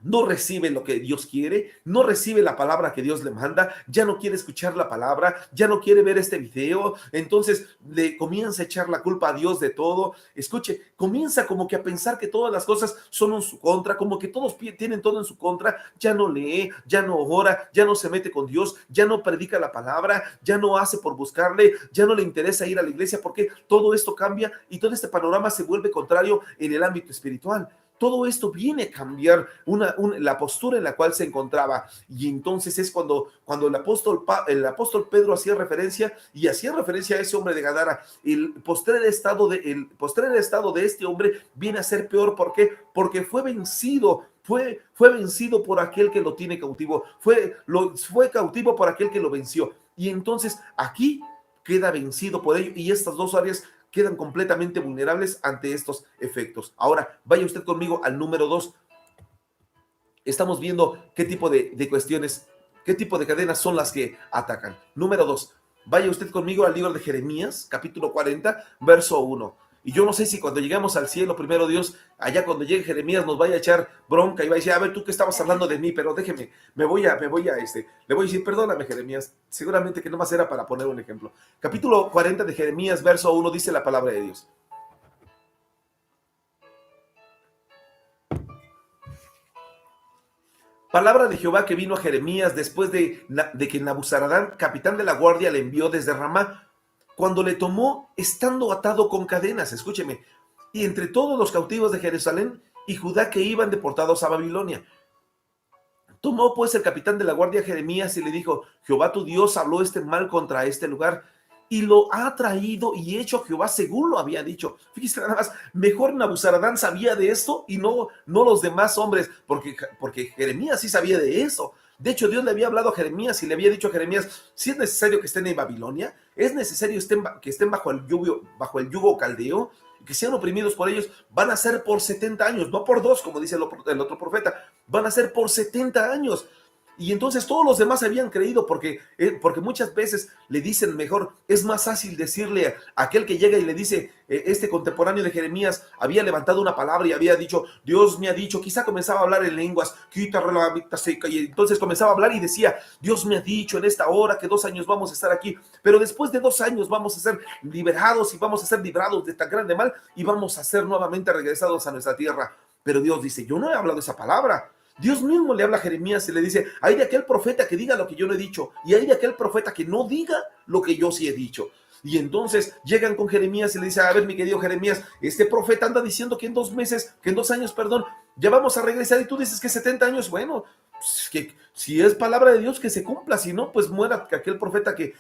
no recibe lo que Dios quiere, no recibe la palabra que Dios le manda, ya no quiere escuchar la palabra, ya no quiere ver este video, entonces le comienza a echar la culpa a Dios de todo. Escuche, comienza como que a pensar que todas las cosas son en su contra, como que todos tienen todo en su contra, ya no lee, ya no ora, ya no se mete con Dios, ya no predica la palabra, ya no hace por buscarle, ya no le interesa ir a la iglesia, porque todo esto cambia y todo este panorama se vuelve contrario en el ámbito espiritual. Todo esto viene a cambiar la postura en la cual se encontraba. Y entonces es cuando el apóstol Pedro hacía referencia a ese hombre de Gadara. El postrer estado de este hombre viene a ser peor. ¿Por qué? Porque fue vencido. Fue vencido por aquel que lo tiene cautivo. Fue cautivo por aquel que lo venció. Y entonces aquí queda vencido por ello. Y estas dos áreas quedan completamente vulnerables ante estos efectos. Ahora, vaya usted conmigo al número 2. Estamos viendo qué tipo de cuestiones, qué tipo de cadenas son las que atacan. Número 2. Vaya usted conmigo al libro de Jeremías, capítulo 40, verso 1. Y yo no sé si cuando llegamos al cielo, primero Dios, allá cuando llegue Jeremías nos vaya a echar bronca y va a decir, a ver, tú que estabas hablando de mí, pero déjeme, le voy a decir, perdóname Jeremías, seguramente que nomás era para poner un ejemplo. Capítulo 40 de Jeremías, verso 1, dice la palabra de Dios. Palabra de Jehová que vino a Jeremías después de que Nabuzaradán, capitán de la guardia, le envió desde Ramá, cuando le tomó estando atado con cadenas, escúcheme, y entre todos los cautivos de Jerusalén y Judá que iban deportados a Babilonia. Tomó pues el capitán de la guardia Jeremías y le dijo, Jehová tu Dios habló este mal contra este lugar y lo ha traído y hecho Jehová según lo había dicho. Fíjese nada más, mejor Nabuzaradán sabía de esto y no los demás hombres, porque Jeremías sí sabía de eso. De hecho, Dios le había hablado a Jeremías y le había dicho a Jeremías, si es necesario que estén en Babilonia, es necesario que estén bajo el yugo caldeo, que sean oprimidos por ellos, van a ser por 70 años, no por 2, como dice el otro profeta, van a ser por 70 años. Y entonces todos los demás habían creído porque muchas veces le dicen mejor, es más fácil decirle a aquel que llega y le dice, este contemporáneo de Jeremías había levantado una palabra y había dicho, Dios me ha dicho, quizá comenzaba a hablar en lenguas, y entonces comenzaba a hablar y decía, Dios me ha dicho en esta hora que 2 años vamos a estar aquí, pero después de 2 años vamos a ser liberados y vamos a ser librados de tan grande mal y vamos a ser nuevamente regresados a nuestra tierra. Pero Dios dice, yo no he hablado esa palabra. Dios mismo le habla a Jeremías y le dice, hay de aquel profeta que diga lo que yo no he dicho y hay de aquel profeta que no diga lo que yo sí he dicho. Y entonces llegan con Jeremías y le dice, a ver mi querido Jeremías, este profeta anda diciendo que en 2 años, ya vamos a regresar y tú dices que 70 años, bueno, pues que si es palabra de Dios que se cumpla, si no, pues muera aquel profeta que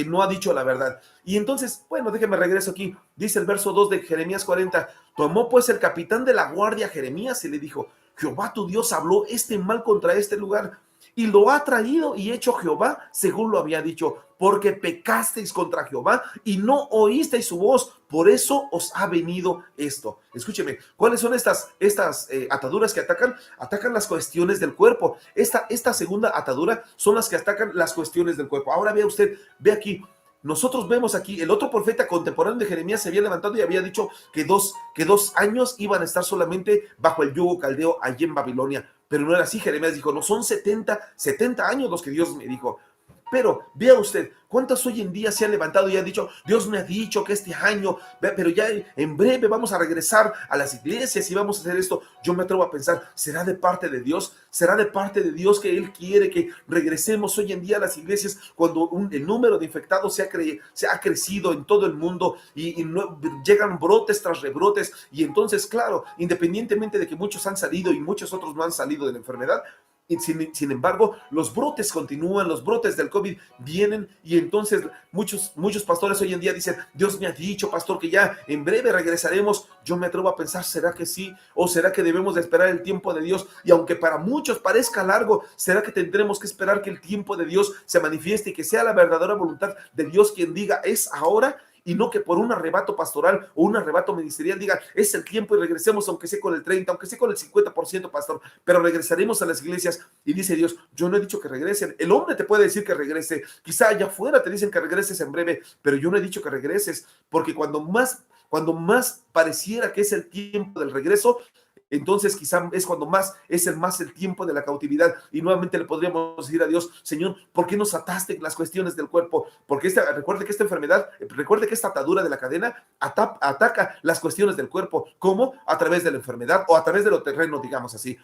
no ha dicho la verdad. Y entonces, bueno, déjeme regreso aquí, dice el verso 2 de Jeremías 40, tomó pues el capitán de la guardia Jeremías y le dijo, Jehová tu Dios habló este mal contra este lugar y lo ha traído y hecho Jehová según lo había dicho, porque pecasteis contra Jehová y no oísteis su voz, por eso os ha venido esto. Escúcheme, ¿cuáles son estas ataduras que atacan? Atacan las cuestiones del cuerpo. Esta segunda atadura son las que atacan las cuestiones del cuerpo. Ahora vea usted, ve aquí. Nosotros vemos aquí, el otro profeta contemporáneo de Jeremías se había levantado y había dicho que dos años iban a estar solamente bajo el yugo caldeo allí en Babilonia. pero no era así. Jeremías dijo, no, son 70 años los que Dios me dijo. Pero vea usted, ¿cuántas hoy en día se han levantado y han dicho, Dios me ha dicho que este año, pero ya en breve vamos a regresar a las iglesias y vamos a hacer esto? Yo me atrevo a pensar, ¿será de parte de Dios? ¿Será de parte de Dios que Él quiere que regresemos hoy en día a las iglesias cuando el número de infectados se ha crecido en todo el mundo y llegan brotes tras rebrotes? Y entonces, claro, independientemente de que muchos han salido y muchos otros no han salido de la enfermedad, y sin embargo, los brotes continúan, los brotes del COVID vienen, y entonces muchos pastores hoy en día dicen, Dios me ha dicho, pastor, que ya en breve regresaremos. Yo me atrevo a pensar, ¿será que sí? ¿O será que debemos de esperar el tiempo de Dios? Y aunque para muchos parezca largo, ¿será que tendremos que esperar que el tiempo de Dios se manifieste y que sea la verdadera voluntad de Dios quien diga, es ahora? Y no que por un arrebato pastoral o un arrebato ministerial diga, es el tiempo y regresemos, aunque sea con el 30, aunque sea con el 50%, pastor, pero regresaremos a las iglesias. Y dice Dios, yo no he dicho que regresen. El hombre te puede decir que regrese, quizá allá afuera te dicen que regreses en breve, pero yo no he dicho que regreses, porque cuando más pareciera que es el tiempo del regreso, entonces quizá es cuando más es el tiempo de la cautividad. Y nuevamente le podríamos decir a Dios, Señor, ¿por qué nos ataste en las cuestiones del cuerpo? Porque recuerde que esta enfermedad, recuerde que esta atadura de la cadena ataca las cuestiones del cuerpo. ¿Cómo? A través de la enfermedad o a través de lo terreno, digamos así.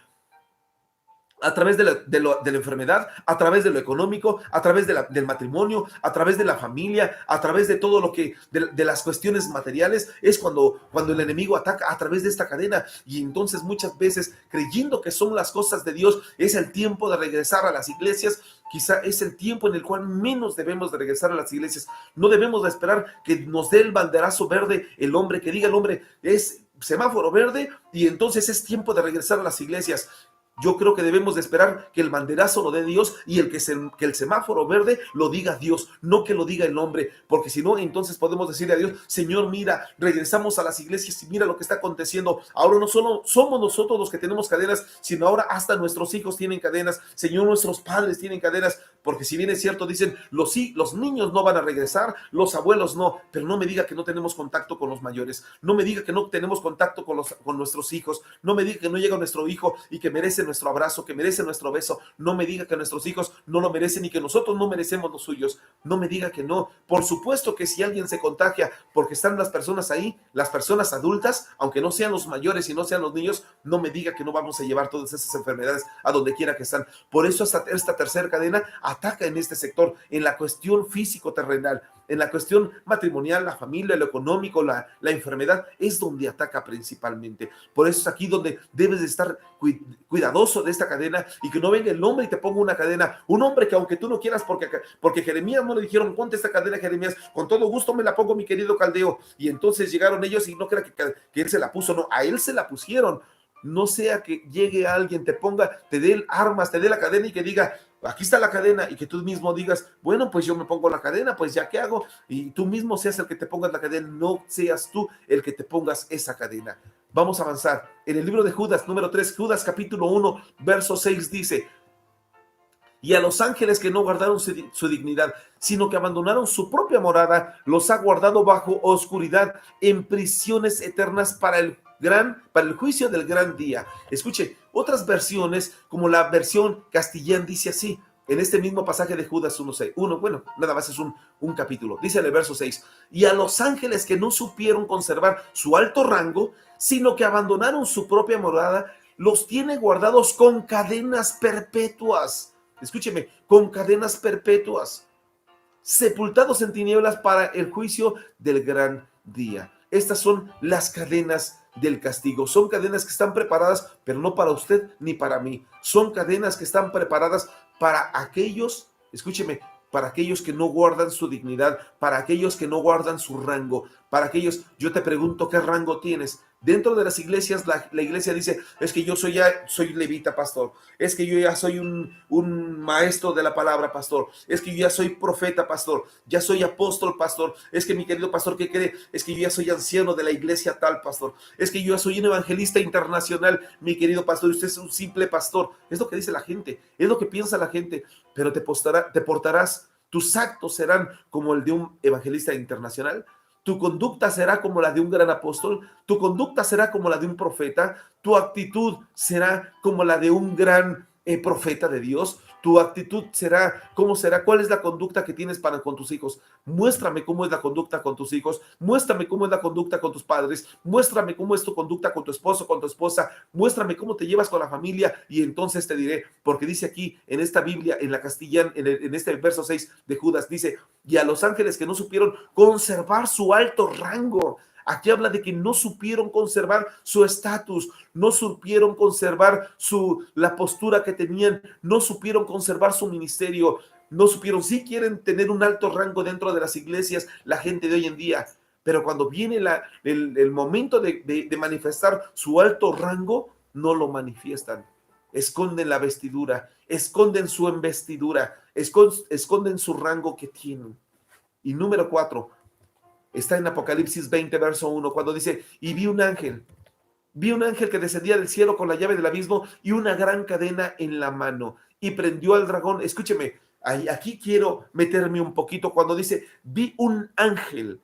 A través de la enfermedad, a través de lo económico, a través del matrimonio, a través de la familia, a través de todo lo que, de las cuestiones materiales, es cuando el enemigo ataca a través de esta cadena. Y entonces muchas veces, creyendo que son las cosas de Dios, es el tiempo de regresar a las iglesias. Quizá es el tiempo en el cual menos debemos de regresar a las iglesias. No debemos de esperar que nos dé el banderazo verde el hombre, que diga el hombre, es semáforo verde y entonces es tiempo de regresar a las iglesias. Yo creo que debemos de esperar que el banderazo lo dé Dios y que el semáforo verde lo diga Dios, no que lo diga el hombre, porque si no, entonces podemos decirle a Dios, Señor, mira, regresamos a las iglesias y mira lo que está aconteciendo. Ahora no solo somos nosotros los que tenemos cadenas, sino ahora hasta nuestros hijos tienen cadenas. Señor, nuestros padres tienen cadenas, porque si bien es cierto, dicen, los niños no van a regresar, los abuelos no, pero no me diga que no tenemos contacto con los mayores, no me diga que no tenemos contacto con nuestros hijos, no me diga que no llega nuestro hijo y que merece nuestro abrazo, que merece nuestro beso. No me diga que nuestros hijos no lo merecen y que nosotros no merecemos los suyos. No me diga que no. Por supuesto que si alguien se contagia porque están las personas ahí, las personas adultas, aunque no sean los mayores y no sean los niños, no me diga que no vamos a llevar todas esas enfermedades a donde quiera que están. Por eso esta tercera cadena ataca en este sector, en la cuestión físico-terrenal, en la cuestión matrimonial, la familia, lo económico, la enfermedad, es donde ataca principalmente. Por eso es aquí donde debes de estar cuidadoso de esta cadena y que no venga el hombre y te ponga una cadena. Un hombre que aunque tú no quieras, porque Jeremías no le dijeron, ponte esta cadena, Jeremías, con todo gusto me la pongo, mi querido Caldeo. Y entonces llegaron ellos y no crea que él se la puso, no, a él se la pusieron. No sea que llegue alguien, te dé armas, te dé la cadena y que diga, aquí está la cadena, y que tú mismo digas, bueno, pues yo me pongo la cadena, pues ya qué hago, y tú mismo seas el que te pongas la cadena, no seas tú el que te pongas esa cadena. Vamos a avanzar. En el libro de Judas, número 3, Judas capítulo 1, verso 6 dice, y a los ángeles que no guardaron su dignidad, sino que abandonaron su propia morada, los ha guardado bajo oscuridad en prisiones eternas para el juicio del gran día. Escuche, otras versiones, como la versión castellana, dice así, en este mismo pasaje de Judas 1:6, bueno, nada más es un capítulo, dice en el verso 6, y a los ángeles que no supieron conservar su alto rango, sino que abandonaron su propia morada, los tiene guardados con cadenas perpetuas. Escúcheme, con cadenas perpetuas, sepultados en tinieblas para el juicio del gran día. Estas son las cadenas del castigo. Son cadenas que están preparadas, pero no para usted ni para mí. Son cadenas que están preparadas para aquellos, escúcheme, para aquellos que no guardan su dignidad, para aquellos que no guardan su rango, para aquellos, yo te pregunto, ¿qué rango tienes? Dentro de las iglesias, la iglesia dice, es que yo soy levita, pastor, es que yo ya soy un maestro de la palabra, pastor, es que yo ya soy profeta, pastor, ya soy apóstol, pastor, es que mi querido pastor, ¿qué cree? Es que yo ya soy anciano de la iglesia tal, pastor, es que yo ya soy un evangelista internacional, mi querido pastor, y usted es un simple pastor. Es lo que dice la gente, es lo que piensa la gente, pero te portarás, tus actos serán como el de un evangelista internacional. tu conducta será como la de un gran apóstol, tu conducta será como la de un profeta, tu actitud será como la de un gran profeta de Dios, tu actitud será, ¿cómo será? ¿Cuál es la conducta que tienes para con tus hijos? Muéstrame cómo es la conducta con tus hijos, muéstrame cómo es la conducta con tus padres, muéstrame cómo es tu conducta con tu esposo, con tu esposa, muéstrame cómo te llevas con la familia y entonces te diré, porque dice aquí en esta Biblia, en la castellana, en este verso 6 de Judas, dice, y a los ángeles que no supieron conservar su alto rango. Aquí habla de que no supieron conservar su estatus, no supieron conservar la postura que tenían, no supieron conservar su ministerio, no supieron, sí quieren tener un alto rango dentro de las iglesias, la gente de hoy en día, pero cuando viene el momento de manifestar su alto rango, no lo manifiestan. Esconden la vestidura, esconden su investidura, esconden su rango que tienen. Y número 4, está en Apocalipsis 20, verso 1, cuando dice, y vi un ángel que descendía del cielo con la llave del abismo y una gran cadena en la mano, y prendió al dragón. Escúcheme, aquí quiero meterme un poquito cuando dice, vi un ángel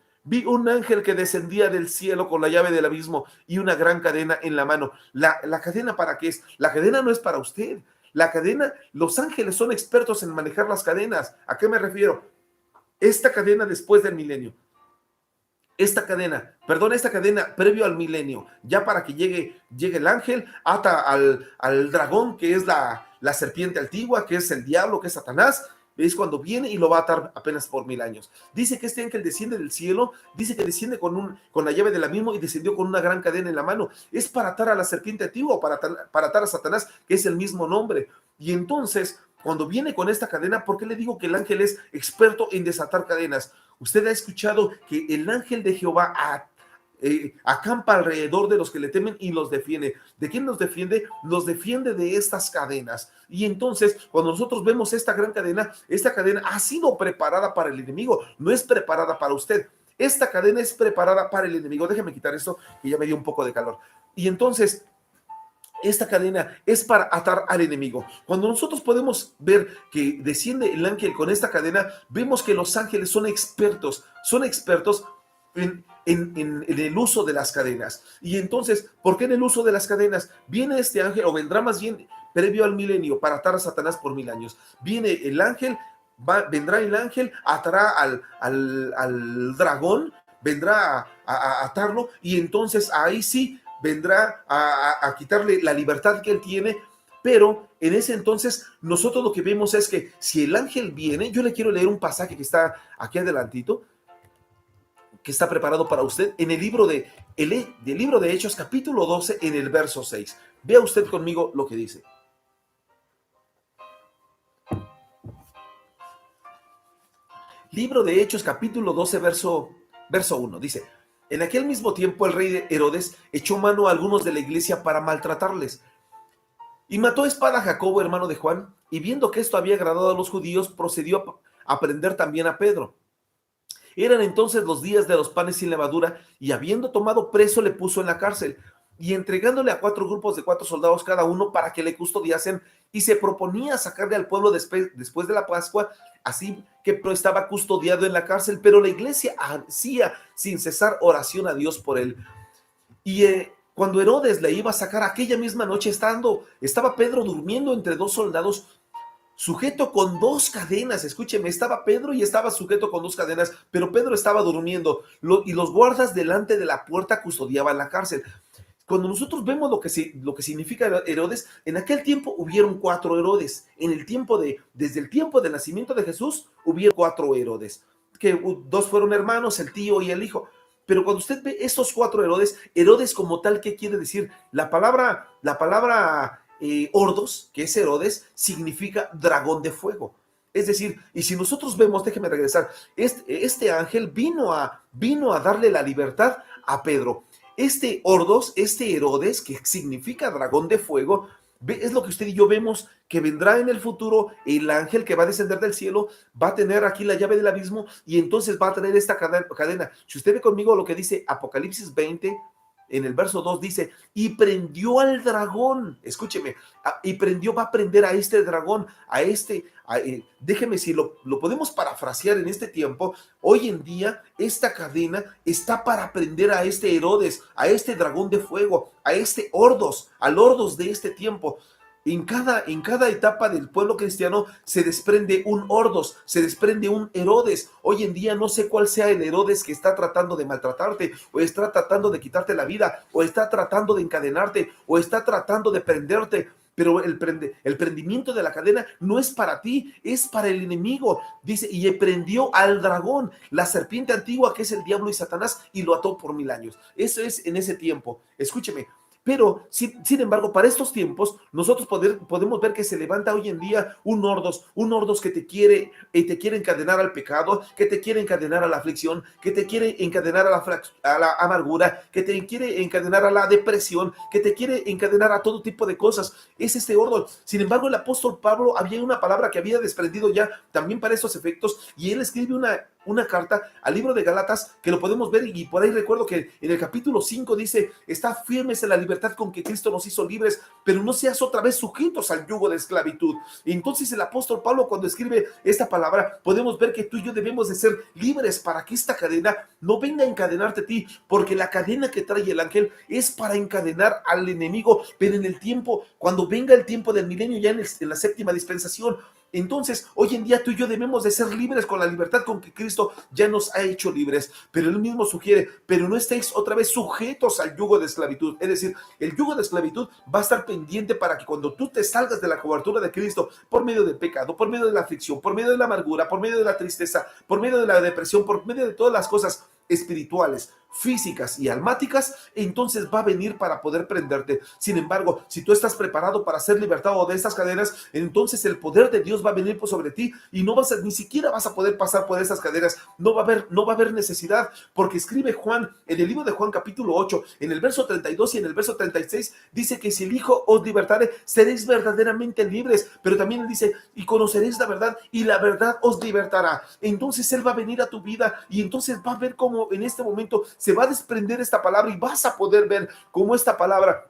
que descendía del cielo con la llave del abismo y una gran cadena en la mano. ¿La cadena para qué es? La cadena no es para usted. La cadena, los ángeles son expertos en manejar las cadenas. ¿A qué me refiero? Esta cadena después del milenio. Esta cadena previo al milenio, ya para que llegue el ángel, ata al dragón, que es la serpiente antigua, que es el diablo, que es Satanás. Es cuando viene y lo va a atar apenas por 1000 años. Dice que este ángel desciende del cielo, dice que desciende con la llave del abismo y descendió con una gran cadena en la mano. Es para atar a la serpiente antigua, para atar a Satanás, que es el mismo nombre. Y entonces, cuando viene con esta cadena, ¿por qué le digo que el ángel es experto en desatar cadenas? Usted ha escuchado que el ángel de Jehová acampa alrededor de los que le temen y los defiende. ¿De quién nos defiende? Nos defiende de estas cadenas. Y entonces, cuando nosotros vemos esta cadena ha sido preparada para el enemigo, no es preparada para usted. Esta cadena es preparada para el enemigo. Déjeme quitar esto, que ya me dio un poco de calor. Y entonces, esta cadena es para atar al enemigo. Cuando nosotros podemos ver que desciende el ángel con esta cadena, vemos que los ángeles son expertos en el uso de las cadenas. Y entonces, ¿por qué en el uso de las cadenas? Viene este ángel, o vendrá más bien previo al milenio, para atar a Satanás por 1000 años. Viene el ángel, vendrá el ángel, atará al dragón, vendrá a atarlo, y entonces ahí sí vendrá a quitarle la libertad que él tiene. Pero en ese entonces nosotros lo que vemos es que si el ángel viene, yo le quiero leer un pasaje que está aquí adelantito, que está preparado para usted en el libro del libro de Hechos, capítulo 12, en el verso 6. Vea usted conmigo lo que dice. Libro de Hechos, capítulo 12, verso 1, dice: en aquel mismo tiempo el rey Herodes echó mano a algunos de la iglesia para maltratarles, y mató a espada a Jacobo, hermano de Juan, y viendo que esto había agradado a los judíos, procedió a prender también a Pedro. Eran entonces los días de los panes sin levadura, y habiendo tomado preso le puso en la cárcel, y entregándole a 4 grupos de 4 soldados cada uno para que le custodiasen, y se proponía sacarle al pueblo después de la Pascua, así que estaba custodiado en la cárcel, pero la iglesia hacía sin cesar oración a Dios por él. Y cuando Herodes le iba a sacar aquella misma noche, estaba Pedro durmiendo entre 2 soldados, sujeto con 2 cadenas. Escúcheme, estaba Pedro y estaba sujeto con 2 cadenas, pero Pedro estaba durmiendo, y los guardas delante de la puerta custodiaban la cárcel. Cuando nosotros vemos lo que significa Herodes, en aquel tiempo hubieron 4 Herodes. Desde el tiempo del nacimiento de Jesús, hubieron 4 Herodes, que 2 fueron hermanos, el tío y el hijo. Pero cuando usted ve estos 4 Herodes como tal, ¿qué quiere decir? La palabra Ordos, que es Herodes, significa dragón de fuego. Es decir, y si nosotros vemos, déjeme regresar, este ángel vino a darle la libertad a Pedro. Este Ordos, este Herodes, que significa dragón de fuego, es lo que usted y yo vemos, que vendrá en el futuro el ángel que va a descender del cielo, va a tener aquí la llave del abismo, y entonces va a tener esta cadena. Si usted ve conmigo lo que dice Apocalipsis 20, en el verso 2 dice, y prendió al dragón, escúcheme, y prendió, va a prender a este dragón, déjeme si lo podemos parafrasear en este tiempo. Hoy en día esta cadena está para prender a este Herodes, a este dragón de fuego, a este Ordos, al Ordos de este tiempo. En cada etapa del pueblo cristiano se desprende un Ordos, se desprende un Herodes. Hoy en día no sé cuál sea el Herodes que está tratando de maltratarte, o está tratando de quitarte la vida, o está tratando de encadenarte, o está tratando de prenderte. Pero el prendimiento de la cadena no es para ti, es para el enemigo. Dice, y prendió al dragón, la serpiente antigua que es el diablo y Satanás, y lo ató por 1000 años. Eso es en ese tiempo. Escúcheme. Pero, sin embargo, para estos tiempos, nosotros podemos ver que se levanta hoy en día un Ordos que te quiere encadenar al pecado, que te quiere encadenar a la aflicción, que te quiere encadenar a la amargura, que te quiere encadenar a la depresión, que te quiere encadenar a todo tipo de cosas. Es este Ordos. Sin embargo, el apóstol Pablo había una palabra que había desprendido ya también para estos efectos, y él escribe una carta al libro de Gálatas, que lo podemos ver, y por ahí recuerdo que en el capítulo 5 dice, está firmes en la libertad con que Cristo nos hizo libres, pero no seas otra vez sujetos al yugo de esclavitud. Y entonces el apóstol Pablo, cuando escribe esta palabra, podemos ver que tú y yo debemos de ser libres para que esta cadena no venga a encadenarte a ti, porque la cadena que trae el ángel es para encadenar al enemigo, pero en el tiempo, cuando venga el tiempo del milenio, ya en la séptima dispensación. Entonces, hoy en día tú y yo debemos de ser libres con la libertad con que Cristo ya nos ha hecho libres. Pero él mismo sugiere, pero no estéis otra vez sujetos al yugo de esclavitud. Es decir, el yugo de esclavitud va a estar pendiente para que cuando tú te salgas de la cobertura de Cristo, por medio del pecado, por medio de la aflicción, por medio de la amargura, por medio de la tristeza, por medio de la depresión, por medio de todas las cosas espirituales, físicas y almáticas, entonces va a venir para poder prenderte. Sin embargo, si tú estás preparado para ser libertado de estas cadenas, entonces el poder de Dios va a venir sobre ti, y ni siquiera vas a poder pasar por estas cadenas. No va a haber necesidad, porque escribe Juan en el libro de Juan capítulo 8, en el verso 32 y en el verso 36, dice que si el Hijo os libertare, seréis verdaderamente libres. Pero también él dice, y conoceréis la verdad, y la verdad os libertará. Entonces él va a venir a tu vida, y entonces va a ver cómo en este momento se va a desprender esta palabra, y vas a poder ver cómo esta palabra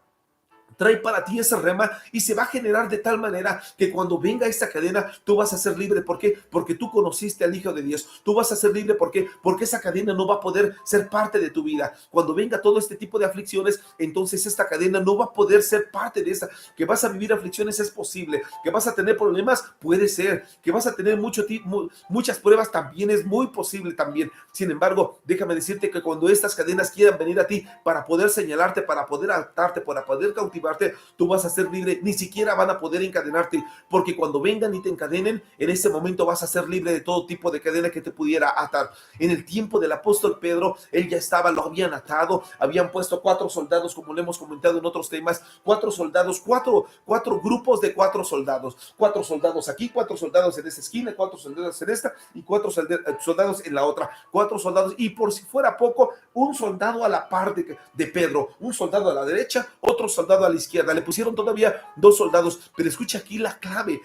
trae para ti ese rema, y se va a generar de tal manera que cuando venga esta cadena, tú vas a ser libre. ¿Por qué? Porque tú conociste al Hijo de Dios. Tú vas a ser libre. ¿Por qué? Porque esa cadena no va a poder ser parte de tu vida. Cuando venga todo este tipo de aflicciones, entonces esta cadena no va a poder ser parte de esa. Que vas a vivir aflicciones, es posible. Que vas a tener problemas, puede ser. Que vas a tener muchas pruebas, también es muy posible también. Sin embargo, déjame decirte que cuando estas cadenas quieran venir a ti para poder señalarte, para poder atarte, para poder cautivar, tú vas a ser libre. Ni siquiera van a poder encadenarte, porque cuando vengan y te encadenen, en ese momento vas a ser libre de todo tipo de cadena que te pudiera atar. En el tiempo del apóstol Pedro, él ya lo habían atado, habían puesto 4 soldados, como lo hemos comentado en otros temas, 4 soldados, cuatro grupos de 4 soldados, 4 soldados aquí, 4 soldados en esta esquina, 4 soldados en esta, y 4 soldados en la otra, 4 soldados, y por si fuera poco, un soldado a la par de Pedro, un soldado a la derecha, otro soldado a la izquierda. Le pusieron todavía 2 soldados, pero escucha aquí la clave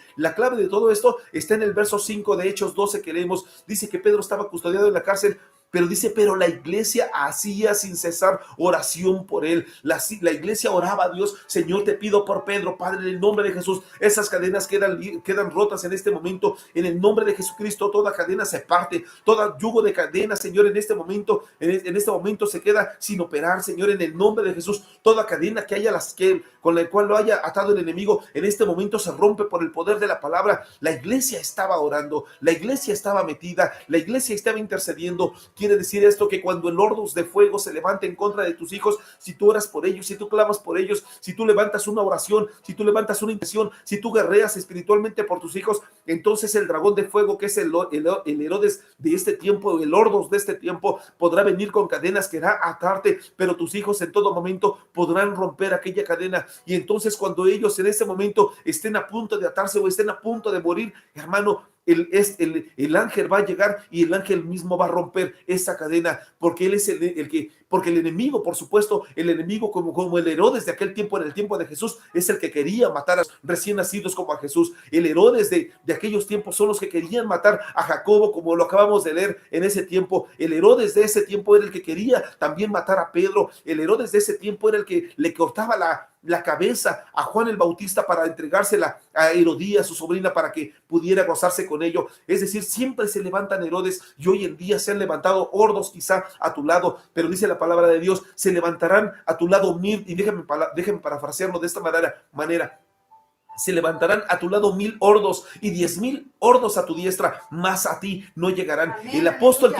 de todo esto está en el verso 5 de Hechos 12 que leemos. Dice que Pedro estaba custodiado en la cárcel, pero dice, pero la iglesia hacía sin cesar oración por él. La iglesia oraba a Dios: Señor, te pido por Pedro, Padre, en el nombre de Jesús, esas cadenas quedan rotas en este momento, en el nombre de Jesucristo. Toda cadena se parte, todo yugo de cadena, Señor, en este momento se queda sin operar, Señor, en el nombre de Jesús. Toda cadena que haya con la cual lo haya atado el enemigo, en este momento se rompe por el poder de la palabra. La iglesia estaba orando, la iglesia estaba metida, la iglesia estaba intercediendo. Quiere decir esto que cuando el Ordos de fuego se levante en contra de tus hijos, si tú oras por ellos, si tú clamas por ellos, si tú levantas una oración, si tú levantas una intención, si tú guerreas espiritualmente por tus hijos, entonces el dragón de fuego, que es el Herodes de este tiempo, el Ordos de este tiempo, podrá venir con cadenas, querrá atarte, pero tus hijos en todo momento podrán romper aquella cadena. Y entonces cuando ellos en ese momento estén a punto de atarse o estén a punto de morir, hermano, el ángel va a llegar, y el ángel mismo va a romper esa cadena, porque él es el que Porque el enemigo, por supuesto, el enemigo como el Herodes de aquel tiempo, en el tiempo de Jesús, es el que quería matar a recién nacidos como a Jesús. El Herodes de aquellos tiempos son los que querían matar a Jacobo, como lo acabamos de leer en ese tiempo. El Herodes de ese tiempo era el que quería también matar a Pedro. El Herodes de ese tiempo era el que le cortaba la cabeza a Juan el Bautista para entregársela a Herodías, su sobrina, para que pudiera gozarse con ello. Es decir, siempre se levantan Herodes, y hoy en día se han levantado hordos quizá a tu lado, pero dice la palabra de Dios, se levantarán a tu lado 1000, y déjenme parafrasearlo de esta manera, se levantarán a tu lado 1000 hordos y 10,000 hordos a tu diestra, más a ti no llegarán. Amén, el apóstol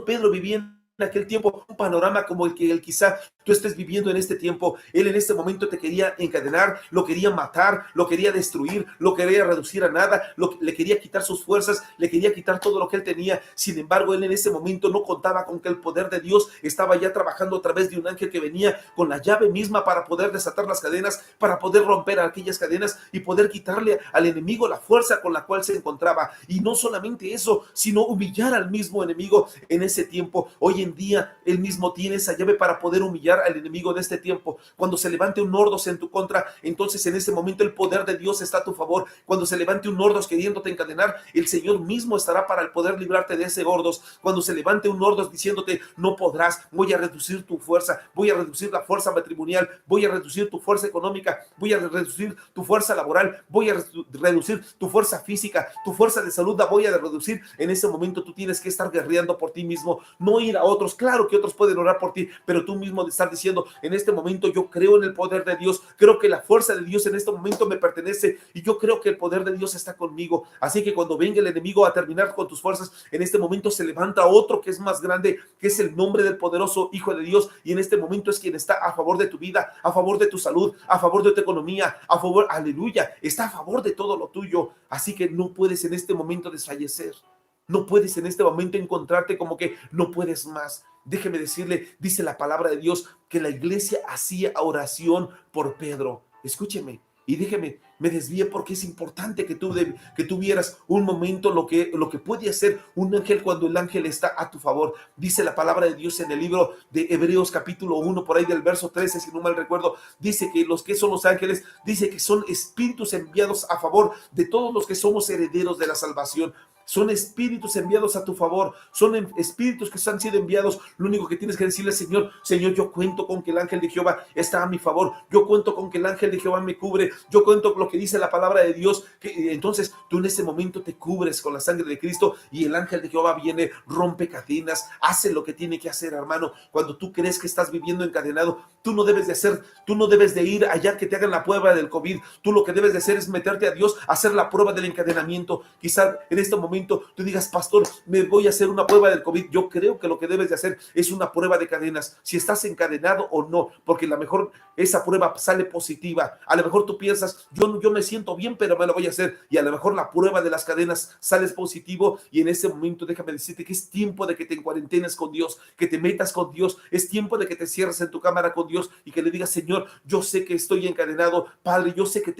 Pedro vivía en aquel tiempo un panorama como el que quizá tú estés viviendo en este tiempo. Él en este momento te quería encadenar, lo quería matar, lo quería destruir, lo quería reducir a nada, le quería quitar sus fuerzas, le quería quitar todo lo que él tenía. Sin embargo, él en ese momento no contaba con que el poder de Dios estaba ya trabajando a través de un ángel que venía con la llave misma para poder desatar las cadenas, para poder romper aquellas cadenas y poder quitarle al enemigo la fuerza con la cual se encontraba. Y no solamente eso, sino humillar al mismo enemigo en ese tiempo. Hoy en día, él mismo tiene esa llave para poder humillar al enemigo de este tiempo. Cuando se levante un Ordos en tu contra, entonces en ese momento el poder de Dios está a tu favor. Cuando se levante un Ordos queriéndote encadenar, el Señor mismo estará para el poder librarte de ese Ordos. Cuando se levante un Ordos diciéndote, no podrás, voy a reducir tu fuerza, voy a reducir la fuerza matrimonial, voy a reducir tu fuerza económica, voy a reducir tu fuerza laboral, voy a reducir tu fuerza física, tu fuerza de salud la voy a reducir. En ese momento tú tienes que estar guerreando por ti mismo, no ir a otros. Claro que otros pueden orar por ti, pero tú mismo de estar diciendo, en este momento yo creo en el poder de Dios, creo que la fuerza de Dios en este momento me pertenece y yo creo que el poder de Dios está conmigo. Así que cuando venga el enemigo a terminar con tus fuerzas, en este momento se levanta otro que es más grande, que es el nombre del poderoso Hijo de Dios, y en este momento es quien está a favor de tu vida, a favor de tu salud, a favor de tu economía, a favor, aleluya, está a favor de todo lo tuyo. Así que no puedes en este momento desfallecer. No puedes en este momento encontrarte como que no puedes más. Déjeme decirle, dice la palabra de Dios, que la iglesia hacía oración por Pedro. Escúcheme y déjeme, me desvíe porque es importante que tú vieras un momento lo que puede hacer un ángel cuando el ángel está a tu favor. Dice la palabra de Dios en el libro de Hebreos capítulo 1, por ahí del verso 13, si no mal recuerdo, dice que los que son los ángeles, dice que son espíritus enviados a favor de todos los que somos herederos de la salvación. Son espíritus enviados a tu favor, son espíritus que han sido enviados. Lo único que tienes que decirle, Señor, yo cuento con que el ángel de Jehová está a mi favor, yo cuento con que el ángel de Jehová me cubre, yo cuento con lo que dice la palabra de Dios, que entonces tú en ese momento te cubres con la sangre de Cristo y el ángel de Jehová viene, rompe cadenas, hace lo que tiene que hacer, hermano. Cuando tú crees que estás viviendo encadenado, tú no debes de ir allá que te hagan la prueba del COVID. Tú lo que debes de hacer es meterte a Dios, hacer la prueba del encadenamiento. Quizá en este momento tú digas, pastor, me voy a hacer una prueba del COVID. Yo creo que lo que debes de hacer es una prueba de cadenas, si estás encadenado o no, porque a lo mejor esa prueba sale positiva. A lo mejor tú piensas, yo me siento bien, pero me lo voy a hacer, y a lo mejor la prueba de las cadenas sale positivo, y en ese momento déjame decirte que es tiempo de que te encuarentenes con Dios, que te metas con Dios, es tiempo de que te cierres en tu cámara con Dios y que le digas, Señor, yo sé que estoy encadenado, Padre, yo sé que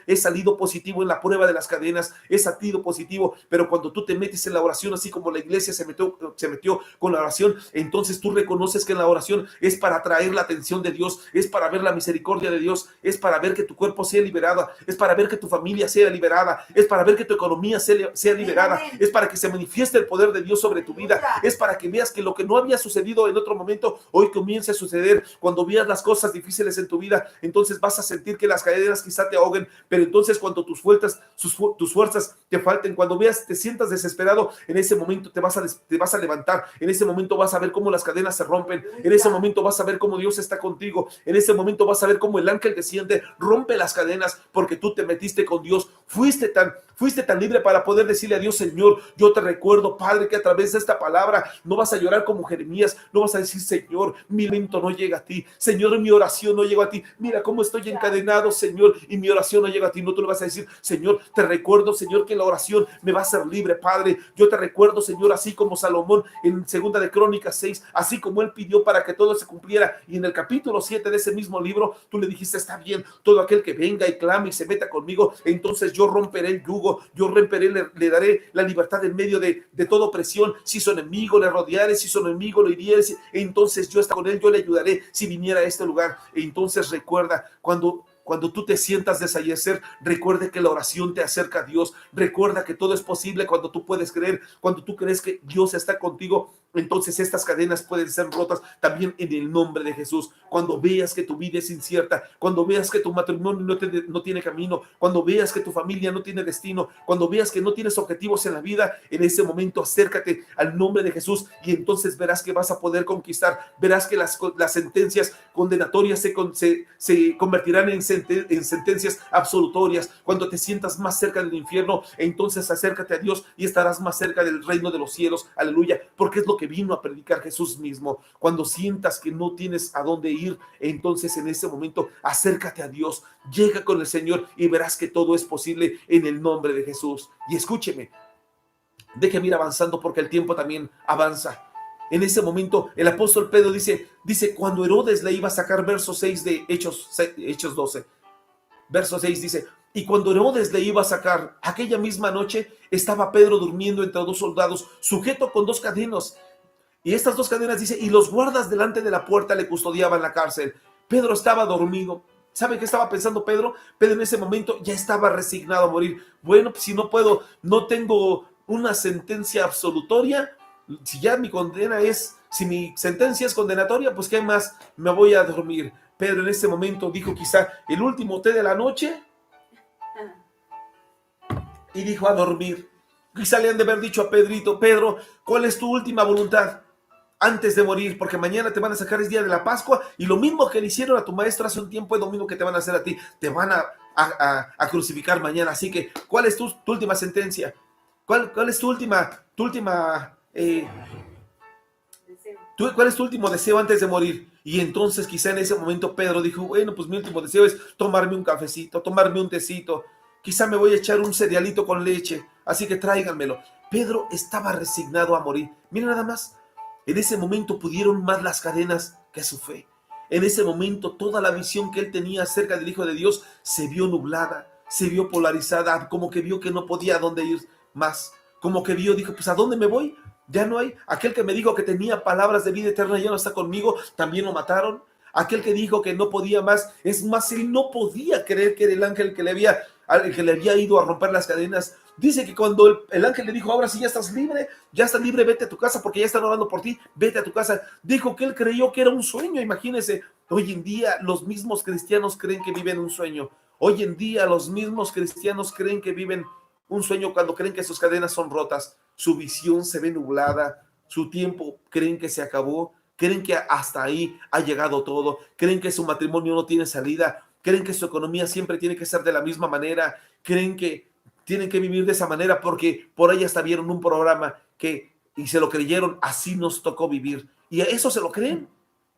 he salido positivo en la prueba de las cadenas, he salido positivo, pero cuando tú te metes en la oración, así como la iglesia se metió con la oración, entonces tú reconoces que en la oración es para atraer la atención de Dios, es para ver la misericordia de Dios, es para ver que tu cuerpo sea liberado, es para ver que tu familia sea liberada, es para ver que tu economía sea liberada, es para que se manifieste el poder de Dios sobre tu vida, es para que veas que lo que no había sucedido en otro momento, hoy comience a suceder. Cuando veas las cosas difíciles en tu vida, entonces vas a sentir que las cadenas quizá te ahoguen, pero entonces cuando tus fuerzas te falten, cuando veas, te sientas desesperado, en ese momento te vas a levantar, en ese momento vas a ver cómo las cadenas se rompen, en ese momento vas a ver cómo Dios está contigo, en ese momento vas a ver cómo el ángel desciende, rompe las cadenas, porque tú te metiste con Dios, fuiste tan libre para poder decirle a Dios, Señor, yo te recuerdo, Padre, que a través de esta palabra no vas a llorar como Jeremías, no vas a decir, Señor, mi lamento no llega a ti, Señor, mi oración no llega a ti, mira cómo estoy encadenado, Señor, y mi oración no llega a ti. No, tú le vas a decir, Señor, te recuerdo, Señor, que la oración me va a hacer libre, Padre. Yo te recuerdo, Señor, así como Salomón en segunda de Crónicas 6, así como él pidió para que todo se cumpliera, y en el capítulo 7 de ese mismo libro, tú le dijiste, está bien, todo aquel que venga y clame y se meta conmigo, entonces yo romperé el yugo, yo romperé, le daré la libertad en medio de toda opresión. Si su enemigo le rodeare, si su enemigo lo hiriere, entonces yo estaré con él, yo le ayudaré si viniera a este lugar. Entonces recuerda, cuando tú te sientas desfallecer, recuerde que la oración te acerca a Dios. Recuerda que todo es posible cuando tú puedes creer, cuando tú crees que Dios está contigo. Entonces estas cadenas pueden ser rotas también en el nombre de Jesús. Cuando veas que tu vida es incierta, cuando veas que tu matrimonio no tiene camino, cuando veas que tu familia no tiene destino, cuando veas que no tienes objetivos en la vida, en ese momento acércate al nombre de Jesús y entonces verás que vas a poder conquistar. Verás que las sentencias condenatorias se convertirán en sentencias absolutorias. Cuando te sientas más cerca del infierno, entonces acércate a Dios y estarás más cerca del reino de los cielos. Aleluya, porque es lo que vino a predicar Jesús mismo. Cuando sientas que no tienes a dónde ir, entonces en ese momento acércate a Dios, llega con el Señor y verás que todo es posible en el nombre de Jesús. Y escúcheme, déjeme ir avanzando porque el tiempo también avanza. En ese momento el apóstol Pedro dice cuando Herodes le iba a sacar, verso 6 de Hechos 12, verso 6 dice: y cuando Herodes le iba a sacar, aquella misma noche estaba Pedro durmiendo entre dos soldados, sujeto con dos cadenas. Y estas dos cadenas, dice, y los guardas delante de la puerta le custodiaban la cárcel. Pedro estaba dormido. ¿Sabe qué estaba pensando Pedro? Pedro en ese momento ya estaba resignado a morir. Bueno, pues si no puedo, no tengo una sentencia absolutoria, si ya mi condena es, si mi sentencia es condenatoria, pues qué más, me voy a dormir. Pedro en ese momento dijo quizá el último té de la noche y dijo: a dormir. Quizá le han de haber dicho a Pedrito: Pedro, ¿cuál es tu última voluntad antes de morir? Porque mañana te van a sacar, es día de la Pascua, y lo mismo que le hicieron a tu maestro hace un tiempo es lo mismo que te van a hacer a ti. Te van a crucificar mañana. Así que, ¿cuál es tu última sentencia? ¿Cuál es tu última ¿cuál es tu último deseo antes de morir? Y entonces quizá en ese momento Pedro dijo: bueno, pues mi último deseo es tomarme un cafecito, tomarme un tecito, quizá me voy a echar un cerealito con leche, así que tráiganmelo. Pedro estaba resignado a morir. Miren nada más, en ese momento pudieron más las cadenas que su fe. En ese momento toda la visión que él tenía acerca del Hijo de Dios se vio nublada, se vio polarizada, como que vio que no podía a dónde ir más, como que dijo: pues ¿a dónde me voy? Ya no hay. Aquel que me dijo que tenía palabras de vida eterna ya no está conmigo, también lo mataron. Aquel que dijo que no podía más, es más, él no podía creer que era el ángel que le había ido a romper las cadenas. Dice que cuando el ángel le dijo: ahora sí ya estás libre, vete a tu casa porque ya están orando por ti, vete a tu casa, dijo que él creyó que era un sueño. Imagínense, hoy en día los mismos cristianos creen que viven un sueño. Hoy en día los mismos cristianos creen que viven un sueño cuando creen que sus cadenas son rotas. Su visión se ve nublada, su tiempo creen que se acabó, creen que hasta ahí ha llegado todo, creen que su matrimonio no tiene salida, creen que su economía siempre tiene que ser de la misma manera, creen que tienen que vivir de esa manera porque por ahí hasta vieron un programa y se lo creyeron: así nos tocó vivir. Y a eso se lo creen.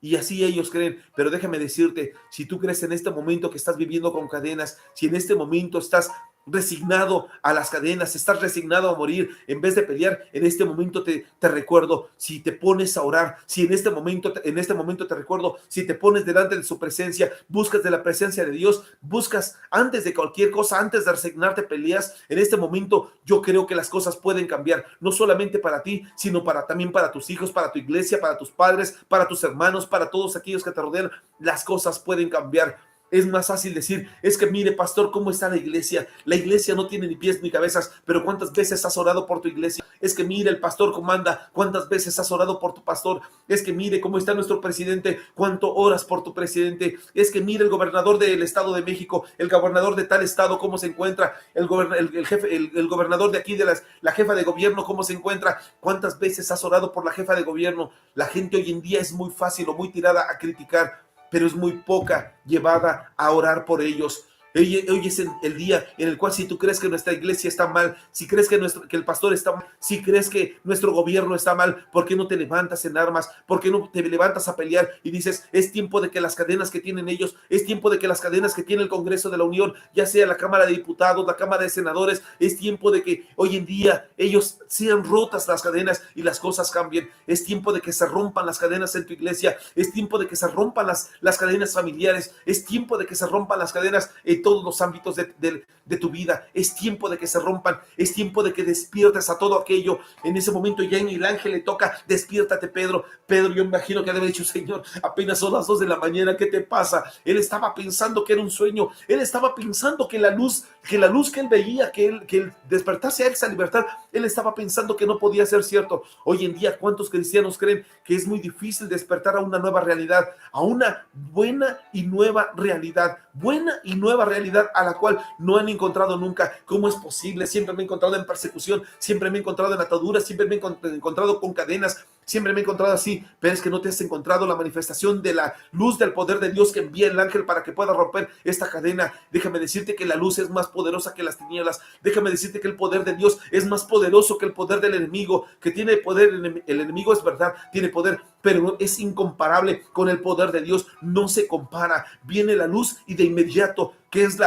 Y así ellos creen. Pero déjame decirte, si tú crees en este momento que estás viviendo con cadenas, si en este momento estás resignado a las cadenas, estás resignado a morir en vez de pelear, en este momento te recuerdo, si te pones a orar, si en este momento te recuerdo, si te pones delante de su presencia, buscas de la presencia de Dios, buscas antes de cualquier cosa, antes de resignarte, peleas, en este momento yo creo que las cosas pueden cambiar, no solamente para ti, sino también para tus hijos, para tu iglesia, para tus padres, para tus hermanos, para todos aquellos que te rodean. Las cosas pueden cambiar. Es más fácil decir: es que mire, pastor, ¿cómo está la iglesia? La iglesia no tiene ni pies ni cabezas, pero ¿cuántas veces has orado por tu iglesia? Es que mire, el pastor comanda, ¿cuántas veces has orado por tu pastor? Es que mire cómo está nuestro presidente, ¿cuánto oras por tu presidente? Es que mire el gobernador del Estado de México, el gobernador de tal estado, ¿cómo se encuentra? El gobernador de aquí, la jefa de gobierno, ¿cómo se encuentra? ¿Cuántas veces has orado por la jefa de gobierno? La gente hoy en día es muy fácil o muy tirada a criticar, pero es muy poca llevada a orar por ellos. Hoy es el día en el cual, si tú crees que nuestra iglesia está mal, si crees que el pastor está mal, si crees que nuestro gobierno está mal, ¿por qué no te levantas en armas? ¿Por qué no te levantas a pelear y dices: es tiempo de que las cadenas que tienen ellos, es tiempo de que las cadenas que tiene el Congreso de la Unión, ya sea la Cámara de Diputados, la Cámara de Senadores, es tiempo de que hoy en día ellos sean rotas las cadenas y las cosas cambien? Es tiempo de que se rompan las cadenas en tu iglesia, es tiempo de que se rompan las cadenas familiares, es tiempo de que se rompan las cadenas en todos los ámbitos de tu vida. Es tiempo de que se rompan, es tiempo de que despiertes a todo aquello. En ese momento ya en el ángel le toca, despiértate Pedro. Pedro, yo me imagino que debe haber dicho, Señor, apenas son las 2 de la mañana, ¿qué te pasa? Él estaba pensando que era un sueño, él estaba pensando que la luz que él veía, que él despertase a esa libertad, él estaba pensando que no podía ser cierto. Hoy en día, ¿cuántos cristianos creen que es muy difícil despertar a una nueva realidad, a una buena y nueva realidad a la cual no han encontrado nunca? ¿Cómo es posible? Siempre me he encontrado en persecución, siempre me he encontrado en ataduras, siempre me he encontrado con cadenas, siempre me he encontrado así, pero es que no te has encontrado la manifestación de la luz del poder de Dios que envía el ángel para que pueda romper esta cadena. Déjame decirte que la luz es más poderosa que las tinieblas. Déjame decirte que el poder de Dios es más poderoso que el poder del enemigo, que tiene poder, el enemigo es verdad, tiene poder, pero es incomparable con el poder de Dios, no se compara. Viene la luz y de inmediato, que es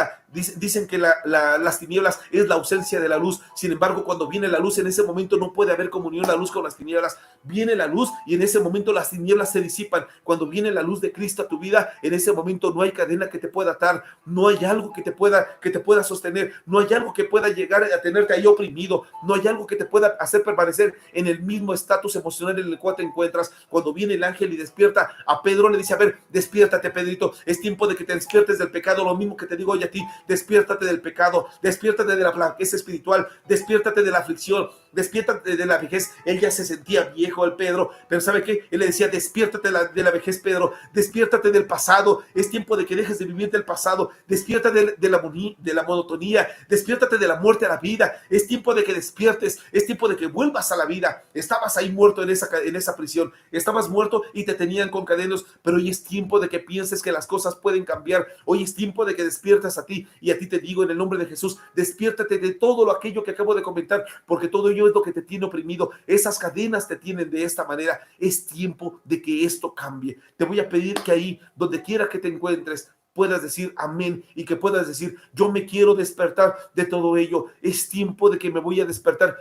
dicen que las tinieblas es la ausencia de la luz. Sin embargo, cuando viene la luz, en ese momento no puede haber comunión la luz con las tinieblas. Viene la luz y en ese momento las tinieblas se disipan. Cuando viene la luz de Cristo a tu vida, en ese momento no hay cadena que te pueda atar, no hay algo que te pueda sostener, no hay algo que pueda llegar a tenerte ahí oprimido, no hay algo que te pueda hacer permanecer en el mismo estatus emocional en el cual te encuentras. Cuando viene el ángel y despierta a Pedro, le dice, a ver, despiértate Pedrito, es tiempo de que te despiertes del pecado, lo mismo que te digo hoy a ti, despiértate del pecado, despiértate de la flaqueza espiritual, despiértate de la aflicción, despiértate de la vejez. Él ya se sentía viejo, el Pedro, pero ¿sabe qué? Él le decía, despiértate de la vejez, Pedro, despiértate del pasado, es tiempo de que dejes de vivir del pasado, despiértate de la monotonía, despiértate de la muerte a la vida, es tiempo de que despiertes, es tiempo de que vuelvas a la vida. Estabas ahí muerto en esa prisión, estabas muerto y te tenían con cadenas, pero hoy es tiempo de que pienses que las cosas pueden cambiar. Hoy es tiempo de que despiertas a ti, y a ti te digo en el nombre de Jesús, despiértate de todo aquello que acabo de comentar, porque todo ello es lo que te tiene oprimido, esas cadenas te tienen de esta manera. Es tiempo de que esto cambie. Te voy a pedir que ahí, donde quiera que te encuentres, puedas decir amén y que puedas decir, yo me quiero despertar de todo ello. Es tiempo de que me voy a despertar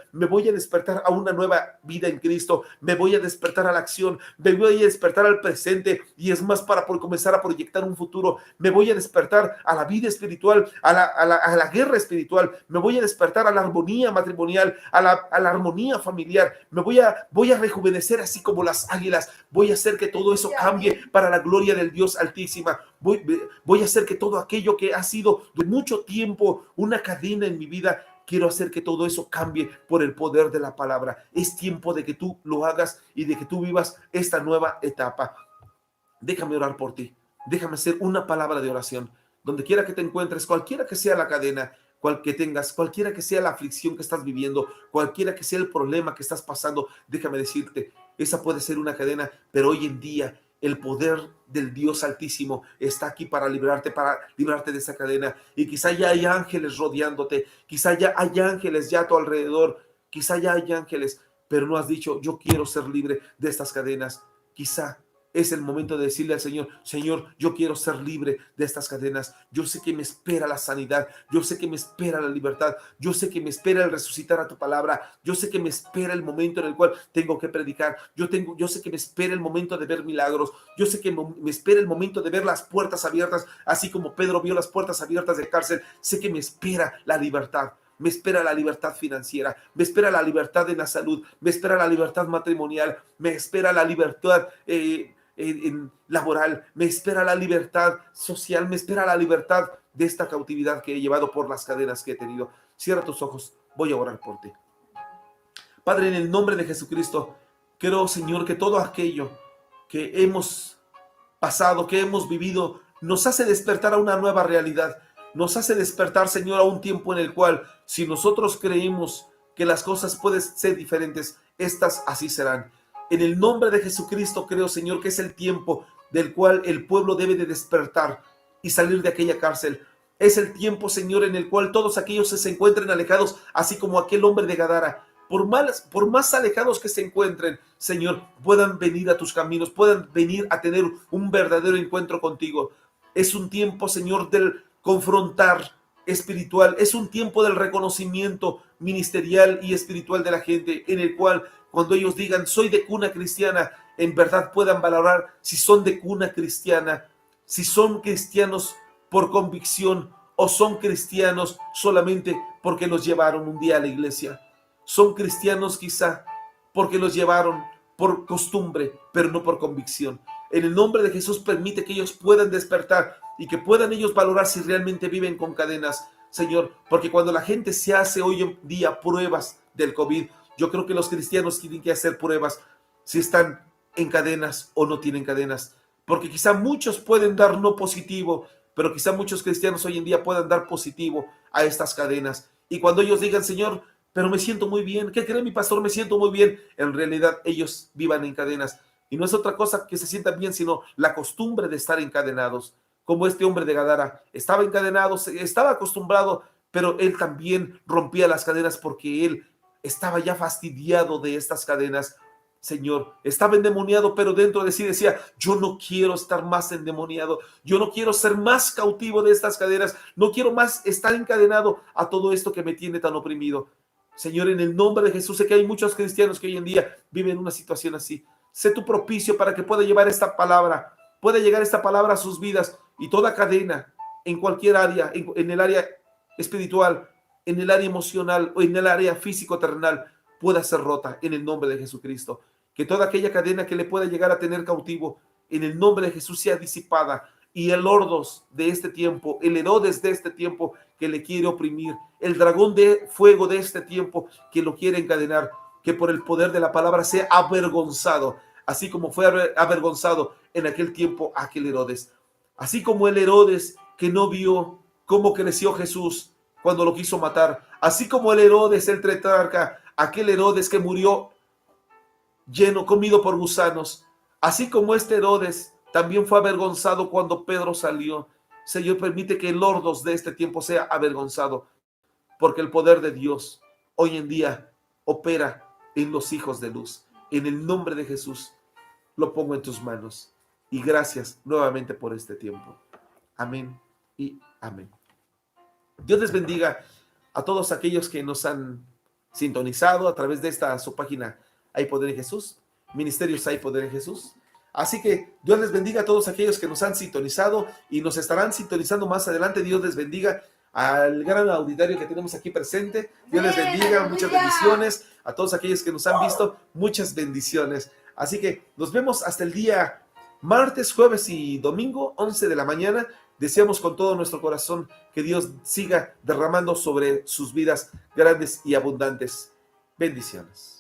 a una nueva vida en Cristo, me voy a despertar a la acción, me voy a despertar al presente, y es más, para comenzar a proyectar un futuro. Me voy a despertar a la vida espiritual, a la guerra espiritual, me voy a despertar a la armonía matrimonial, a la armonía familiar. Voy a rejuvenecer así como las águilas. Voy a hacer que todo eso cambie para la gloria del Dios Altísima. Voy a hacer que todo aquello que ha sido de mucho tiempo una cadena en mi vida, quiero hacer que todo eso cambie por el poder de la palabra. Es tiempo de que tú lo hagas y de que tú vivas esta nueva etapa. Déjame orar por ti. Déjame hacer una palabra de oración. Donde quiera que te encuentres, cualquiera que sea la cadena que tengas, cualquiera que sea la aflicción que estás viviendo, cualquiera que sea el problema que estás pasando, déjame decirte, esa puede ser una cadena, pero hoy en día el poder del Dios Altísimo está aquí para librarte de esa cadena. Y quizá ya hay ángeles rodeándote, quizá ya hay ángeles ya a tu alrededor, quizá ya hay ángeles, pero no has dicho, yo quiero ser libre de estas cadenas. Quizá es el momento de decirle al Señor, Señor, yo quiero ser libre de estas cadenas. Yo sé que me espera la sanidad, yo sé que me espera la libertad, yo sé que me espera el resucitar a tu palabra, yo sé que me espera el momento en el cual tengo que predicar, yo sé que me espera el momento de ver milagros, yo sé que me espera el momento de ver las puertas abiertas, así como Pedro vio las puertas abiertas de cárcel. Sé que me espera la libertad. Me espera la libertad financiera, me espera la libertad en la salud, me espera la libertad matrimonial, me espera la libertad laboral, me espera la libertad social, me espera la libertad de esta cautividad que he llevado por las cadenas que he tenido. Cierra tus ojos, voy a orar por ti. Padre, en el nombre de Jesucristo, quiero, Señor, que todo aquello que hemos pasado, que hemos vivido, nos hace despertar a una nueva realidad. Nos hace despertar, Señor, a un tiempo en el cual, si nosotros creemos que las cosas pueden ser diferentes, estas así serán. En el nombre de Jesucristo creo, Señor, que es el tiempo del cual el pueblo debe de despertar y salir de aquella cárcel. Es el tiempo, Señor, en el cual todos aquellos se encuentren alejados, así como aquel hombre de Gadara. Por más alejados que se encuentren, Señor, puedan venir a tus caminos, puedan venir a tener un verdadero encuentro contigo. Es un tiempo, Señor, del confrontar espiritual. Es un tiempo del reconocimiento ministerial y espiritual de la gente, en el cual cuando ellos digan, soy de cuna cristiana, en verdad puedan valorar si son de cuna cristiana, si son cristianos por convicción ¿O son cristianos solamente porque los llevaron un día a la iglesia? Son cristianos quizá porque los llevaron por costumbre, pero no por convicción. En el nombre de Jesús permite que ellos puedan despertar y que puedan ellos valorar si realmente viven con cadenas, Señor, porque cuando la gente se hace hoy en día pruebas del COVID, yo creo que los cristianos tienen que hacer pruebas si están en cadenas o no tienen cadenas, porque quizá muchos pueden dar no positivo, pero quizá muchos cristianos hoy en día puedan dar positivo a estas cadenas. Y cuando ellos digan, Señor, pero me siento muy bien, ¿qué cree mi pastor? Me siento muy bien. En realidad ellos vivan en cadenas. Y no es otra cosa que se sientan bien, sino la costumbre de estar encadenados. Como este hombre de Gadara, estaba encadenado, estaba acostumbrado, pero él también rompía las cadenas porque él estaba ya fastidiado de estas cadenas. Señor, estaba endemoniado, pero dentro de sí decía, yo no quiero estar más endemoniado, yo no quiero ser más cautivo de estas cadenas, no quiero más estar encadenado a todo esto que me tiene tan oprimido. Señor, en el nombre de Jesús, sé que hay muchos cristianos que hoy en día viven una situación así. Sé tu propicio para que pueda llevar esta palabra, pueda llegar esta palabra a sus vidas y toda cadena en cualquier área, en el área espiritual, en el área emocional o en el área físico-terrenal, pueda ser rota en el nombre de Jesucristo. Que toda aquella cadena que le pueda llegar a tener cautivo, en el nombre de Jesús sea disipada. Y el Ordos de este tiempo, el Herodes de este tiempo que le quiere oprimir, el dragón de fuego de este tiempo que lo quiere encadenar, que por el poder de la palabra sea avergonzado, así como fue avergonzado en aquel tiempo aquel Herodes. Así como el Herodes que no vio cómo creció Jesús cuando lo quiso matar, así como el Herodes, el tetrarca, aquel Herodes que murió lleno, comido por gusanos, así como este Herodes también fue avergonzado cuando Pedro salió. Señor, permite que el Ordos de este tiempo sea avergonzado, porque el poder de Dios hoy en día opera en los hijos de luz. En el nombre de Jesús lo pongo en tus manos y gracias nuevamente por este tiempo. Amén y amén. Dios les bendiga a todos aquellos que nos han sintonizado a través de esta su página Hay Poder en Jesús, Ministerios Hay Poder en Jesús. Así que Dios les bendiga a todos aquellos que nos han sintonizado y nos estarán sintonizando más adelante. Dios les bendiga al gran auditorio que tenemos aquí presente. Dios les bendiga, muchas bendiciones. A todos aquellos que nos han visto, muchas bendiciones. Así que nos vemos hasta el día martes, jueves y domingo, 11 de la mañana. Deseamos con todo nuestro corazón que Dios siga derramando sobre sus vidas grandes y abundantes bendiciones.